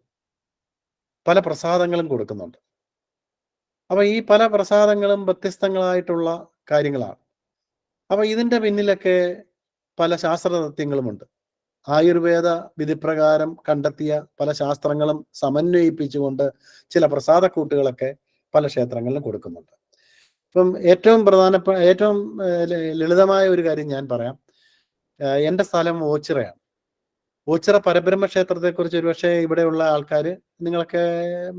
പല പ്രസാദങ്ങളും കൊടുക്കുന്നുണ്ട്. അപ്പൊ ഈ പല പ്രസാദങ്ങളും വ്യത്യസ്തങ്ങളായിട്ടുള്ള കാര്യങ്ങളാണ്. അപ്പൊ ഇതിന്റെ പിന്നിലൊക്കെ പല ശാസ്ത്രതത്വങ്ങളുമുണ്ട്. ആയുർവേദ വിധിപ്രകാരം കണ്ടെത്തിയ പല ശാസ്ത്രങ്ങളും സമന്വയിപ്പിച്ചുകൊണ്ട് ചില പ്രസാദക്കൂട്ടുകളൊക്കെ പല ക്ഷേത്രങ്ങളിലും കൊടുക്കുന്നുണ്ട്. ഇപ്പം ഏറ്റവും ലളിതമായ ഒരു കാര്യം ഞാൻ പറയാം. എൻ്റെ സ്ഥലം ഓച്ചിറയാണ്. ഓച്ചിറ പരബ്രഹ്മ ക്ഷേത്രത്തെക്കുറിച്ച് ഒരുപക്ഷെ ഇവിടെയുള്ള ആൾക്കാർ നിങ്ങളൊക്കെ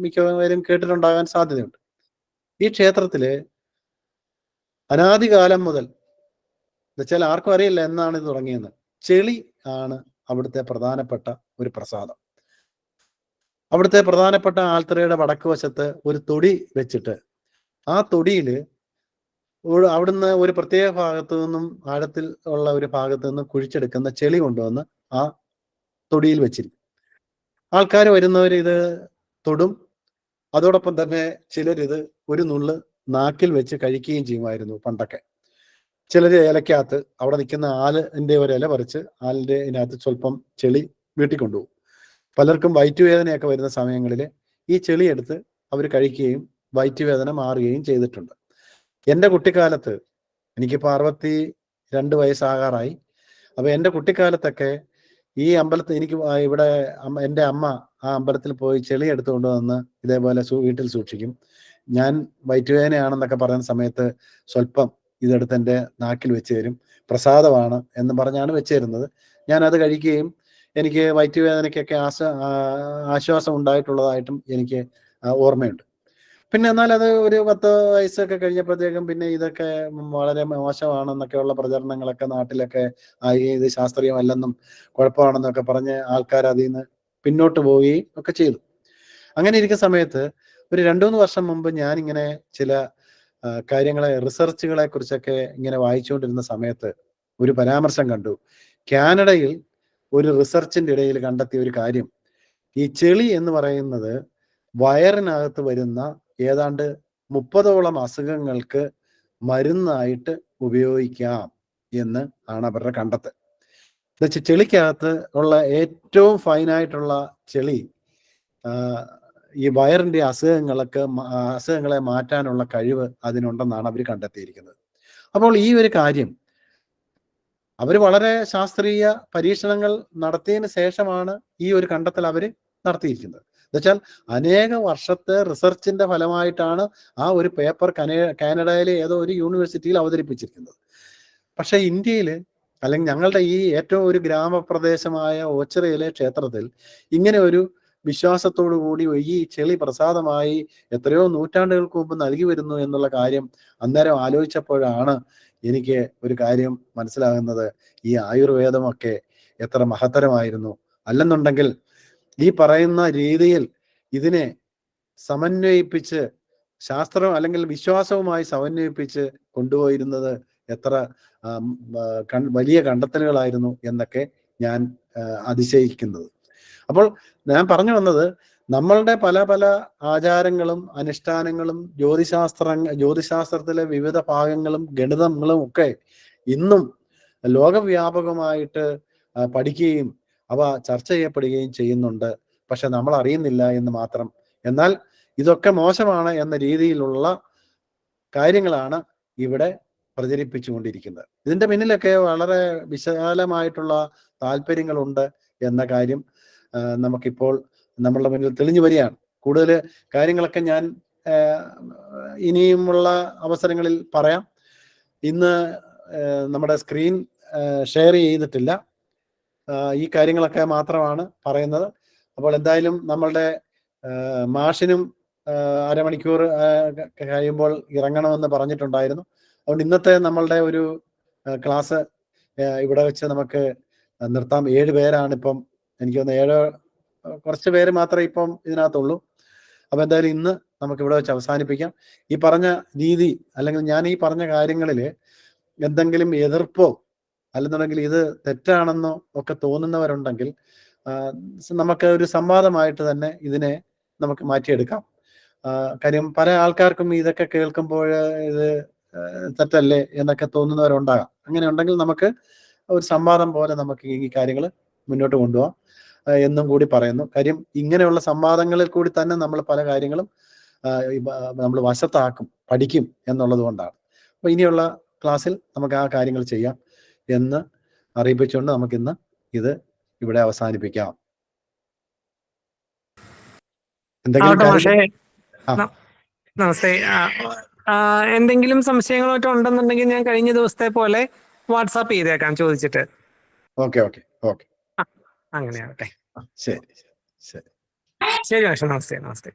മിക്കവരും കേട്ടിട്ടുണ്ടാകാൻ സാധ്യതയുണ്ട്. ഈ ക്ഷേത്രത്തില് അനാദികാലം മുതൽ, എന്നുവെച്ചാൽ ആർക്കും അറിയില്ല എന്നാണ് ഇത് തുടങ്ങിയെന്ന്, ചെളി ആണ് അവിടുത്തെ പ്രധാനപ്പെട്ട ഒരു പ്രസാദം. അവിടുത്തെ പ്രധാനപ്പെട്ട ആൽത്തറയുടെ വടക്ക് വശത്ത് ഒരു തൊടി വെച്ചിട്ട് ആ തൊടിയിൽ അവിടുന്ന് ഒരു പ്രത്യേക ഭാഗത്തു നിന്നും ആഴത്തിൽ ഉള്ള ഒരു ഭാഗത്തു നിന്നും കുഴിച്ചെടുക്കുന്ന ചെളി കൊണ്ടുവന്ന് ആ തൊടിയിൽ വെച്ചിരിക്കും. ആൾക്കാർ വരുന്നവർ ഇത് തൊടും. അതോടൊപ്പം തന്നെ ചിലരിത് ഒരു നുള്ള് നാക്കിൽ വെച്ച് കഴിക്കുകയും ചെയ്യുമായിരുന്നു പണ്ടൊക്കെ. ചിലർ ഇലക്കകത്ത് അവിടെ നിൽക്കുന്ന ആലിൻ്റെ ഒരു ഇല പറിച്ച് ആലിൻ്റെ ഇതിനകത്ത് സ്വല്പം ചെളി വീട്ടിൽ കൊണ്ടുപോകും. പലർക്കും വയറ്റുവേദനയൊക്കെ വരുന്ന സമയങ്ങളിൽ ഈ ചെളി എടുത്ത് അവർ കഴിക്കുകയും വയറ്റുവേദന മാറുകയും ചെയ്തിട്ടുണ്ട്. എൻ്റെ കുട്ടിക്കാലത്ത്, എനിക്കിപ്പോൾ 62 വയസ്സാകാറായി. അപ്പോൾ എൻ്റെ കുട്ടിക്കാലത്തൊക്കെ ഈ അമ്പലത്തിൽ എനിക്ക് ഇവിടെ എൻ്റെ അമ്മ ആ അമ്പലത്തിൽ പോയി ചെളി എടുത്തുകൊണ്ട് വന്ന് ഇതേപോലെ വീട്ടിൽ സൂക്ഷിക്കും. ഞാൻ വയറ്റുവേദനയാണെന്നൊക്കെ പറയുന്ന സമയത്ത് സ്വല്പം ഇതെടുത്ത് എൻ്റെ നാക്കിൽ വെച്ച് തരും. പ്രസാദമാണ് എന്ന് പറഞ്ഞാണ് വെച്ച് തരുന്നത്. ഞാനത് കഴിക്കുകയും എനിക്ക് വയറ്റുവേദനയ്ക്കൊക്കെ ആശ്വാസം ഉണ്ടായിട്ടുള്ളതായിട്ടും എനിക്ക് ഓർമ്മയുണ്ട്. പിന്നെ എന്നാൽ അത് ഒരു 10 വയസ്സൊക്കെ കഴിഞ്ഞപ്പോഴത്തേക്കും പിന്നെ ഇതൊക്കെ വളരെ മോശമാണെന്നൊക്കെയുള്ള പ്രചരണങ്ങളൊക്കെ നാട്ടിലൊക്കെ ആയി. ഇത് ശാസ്ത്രീയമല്ലെന്നും കുഴപ്പമാണെന്നൊക്കെ പറഞ്ഞ് ആൾക്കാർ അതിൽ നിന്ന് പിന്നോട്ട് പോവുകയും ഒക്കെ ചെയ്തു. അങ്ങനെ ഇരിക്കുന്ന സമയത്ത് ഒരു 2-3 വർഷം മുമ്പ് ഞാനിങ്ങനെ ചില കാര്യങ്ങളെ, റിസർച്ചുകളെ കുറിച്ചൊക്കെ ഇങ്ങനെ വായിച്ചുകൊണ്ടിരുന്ന സമയത്ത് ഒരു പരാമർശം കണ്ടു. കാനഡയിൽ ഒരു റിസർച്ചിൻ്റെ ഇടയിൽ കണ്ടെത്തിയ ഒരു കാര്യം, ഈ ചെളി എന്ന് പറയുന്നത് വയറിനകത്ത് വരുന്ന ഏതാണ്ട് 30ഓളം അസുഖങ്ങൾക്ക് മരുന്നായിട്ട് ഉപയോഗിക്കാം എന്ന് ആണ് അവരുടെ കണ്ടെത്തൽ. എന്നുവെച്ചാൽ ചെളിക്കകത്ത് ഉള്ള ഏറ്റവും ഫൈനായിട്ടുള്ള ചെളി ഈ വയറിൻ്റെ അസുഖങ്ങളെ മാറ്റാനുള്ള കഴിവ് അതിനുണ്ടെന്നാണ് അവർ കണ്ടെത്തിയിരിക്കുന്നത്. അപ്പോൾ ഈ ഒരു കാര്യം അവർ വളരെ ശാസ്ത്രീയ പരീക്ഷണങ്ങൾ നടത്തിയതിന് ശേഷമാണ് ഈ ഒരു കണ്ടെത്തൽ അവർ നടത്തിയിരിക്കുന്നത്. എന്നുവെച്ചാൽ അനേക വർഷത്തെ റിസർച്ചിന്റെ ഫലമായിട്ടാണ് ആ ഒരു പേപ്പർ കാനഡയിലെ ഏതോ ഒരു യൂണിവേഴ്സിറ്റിയിൽ അവതരിപ്പിച്ചിരിക്കുന്നത്. പക്ഷെ ഇന്ത്യയിൽ, അല്ലെങ്കിൽ ഞങ്ങളുടെ ഈ ഏറ്റവും ഒരു ഗ്രാമപ്രദേശമായ ഓച്ചിറയിലെ ക്ഷേത്രത്തിൽ ഇങ്ങനെ ഒരു വിശ്വാസത്തോടു കൂടി ഈ ചെളി പ്രസാദമായി എത്രയോ നൂറ്റാണ്ടുകൾക്ക് മുമ്പ് നൽകി വരുന്നു എന്നുള്ള കാര്യം അന്നേരം ആലോചിച്ചപ്പോഴാണ് എനിക്ക് ഒരു കാര്യം മനസ്സിലാകുന്നത്. ഈ ആയുർവേദമൊക്കെ എത്ര മഹത്തരമായിരുന്നു. അല്ലെന്നുണ്ടെങ്കിൽ ഈ പറയുന്ന രീതിയിൽ ഇതിനെ സമന്വയിപ്പിച്ച് ശാസ്ത്രം അല്ലെങ്കിൽ വിശ്വാസവുമായി സമന്വയിപ്പിച്ച് കൊണ്ടുപോയിരുന്നത് എത്ര വലിയ കണ്ടെത്തലുകളായിരുന്നു എന്നൊക്കെ ഞാൻ അതിശയിക്കുന്നത്. അപ്പോൾ ഞാൻ പറഞ്ഞു വന്നത്, നമ്മളുടെ പല പല ആചാരങ്ങളും അനുഷ്ഠാനങ്ങളും ജ്യോതിശാസ്ത്രത്തിലെ വിവിധ ഭാഗങ്ങളും ഗണിതങ്ങളും ഒക്കെ ഇന്നും ലോകവ്യാപകമായിട്ട് പഠിക്കുകയും അവ ചർച്ച ചെയ്യപ്പെടുകയും ചെയ്യുന്നുണ്ട്. പക്ഷെ നമ്മൾ അറിയുന്നില്ല എന്ന് മാത്രം. എന്നാൽ ഇതൊക്കെ മോശമാണ് എന്ന രീതിയിലുള്ള കാര്യങ്ങളാണ് ഇവിടെ പ്രചരിപ്പിച്ചുകൊണ്ടിരിക്കുന്നത്. ഇതിന്റെ പിന്നിലൊക്കെ വളരെ വിശാലമായിട്ടുള്ള താല്പര്യങ്ങളുണ്ട് എന്ന കാര്യം നമുക്കിപ്പോൾ നമ്മളുടെ മുന്നിൽ തെളിഞ്ഞു വരികയാണ്. കൂടുതൽ കാര്യങ്ങളൊക്കെ ഞാൻ ഇനിയുമുള്ള അവസരങ്ങളിൽ പറയാം. ഇന്ന് നമ്മുടെ സ്ക്രീൻ ഷെയർ ചെയ്തിട്ടില്ല. ഈ കാര്യങ്ങളൊക്കെ മാത്രമാണ് പറയുന്നത്. അപ്പോൾ എന്തായാലും നമ്മളുടെ മാഷിനും അരമണിക്കൂർ കഴിയുമ്പോൾ ഇറങ്ങണമെന്ന് പറഞ്ഞിട്ടുണ്ടായിരുന്നു. അതുകൊണ്ട് ഇന്നത്തെ നമ്മളുടെ ഒരു ക്ലാസ് ഇവിടെ വെച്ച് നമുക്ക് നിർത്താം. 7 പേരാണ് ഇപ്പം, എനിക്ക് തോന്നുന്നു 7 കുറച്ച് പേര് മാത്രമേ ഇപ്പം ഇതിനകത്തുള്ളൂ. അപ്പം എന്തായാലും ഇന്ന് നമുക്ക് ഇവിടെ വെച്ച് അവസാനിപ്പിക്കാം. ഈ പറഞ്ഞ രീതി, അല്ലെങ്കിൽ ഞാൻ ഈ പറഞ്ഞ കാര്യങ്ങളിൽ എന്തെങ്കിലും എതിർപ്പോ അല്ലെന്നുണ്ടെങ്കിൽ ഇത് തെറ്റാണെന്നോ ഒക്കെ തോന്നുന്നവരുണ്ടെങ്കിൽ നമുക്ക് ഒരു സംവാദമായിട്ട് തന്നെ ഇതിനെ നമുക്ക് മാറ്റിയെടുക്കാം. കാര്യം പല ആൾക്കാർക്കും ഇതൊക്കെ കേൾക്കുമ്പോൾ ഇത് തെറ്റല്ലേ എന്നൊക്കെ തോന്നുന്നവരുണ്ടാകാം. അങ്ങനെ ഉണ്ടെങ്കിൽ നമുക്ക് ഒരു സംവാദം പോലെ നമുക്ക് ഈ കാര്യങ്ങൾ മുന്നോട്ട് കൊണ്ടുപോകാം എന്നും കൂടി പറയുന്നു. കാര്യം ഇങ്ങനെയുള്ള സംവാദങ്ങളിൽ കൂടി തന്നെ നമ്മൾ പല കാര്യങ്ങളും നമ്മൾ വശത്താക്കും, പഠിക്കും എന്നുള്ളത് കൊണ്ടാണ്. അപ്പോൾ ഇനിയുള്ള ക്ലാസ്സിൽ നമുക്ക് ആ കാര്യങ്ങൾ ചെയ്യാം എന്ന് അറിയിപ്പിച്ചുകൊണ്ട് നമുക്കിന്ന് ഇത് ഇവിടെ അവസാനിപ്പിക്കാം. നമസ്തേ. എന്തെങ്കിലും സംശയങ്ങളൊക്കെ ഉണ്ടെന്നുണ്ടെങ്കിൽ ഞാൻ കഴിഞ്ഞ ദിവസത്തെ പോലെ വാട്സാപ്പ് ചെയ്തേക്കാം ചോദിച്ചിട്ട്. ഓക്കെ ഓക്കെ ഓക്കെ, അങ്ങനെയാവട്ടെ. ശരി ശരി ശരി ശരി മാഷേ, നമസ്തേ നമസ്തേ.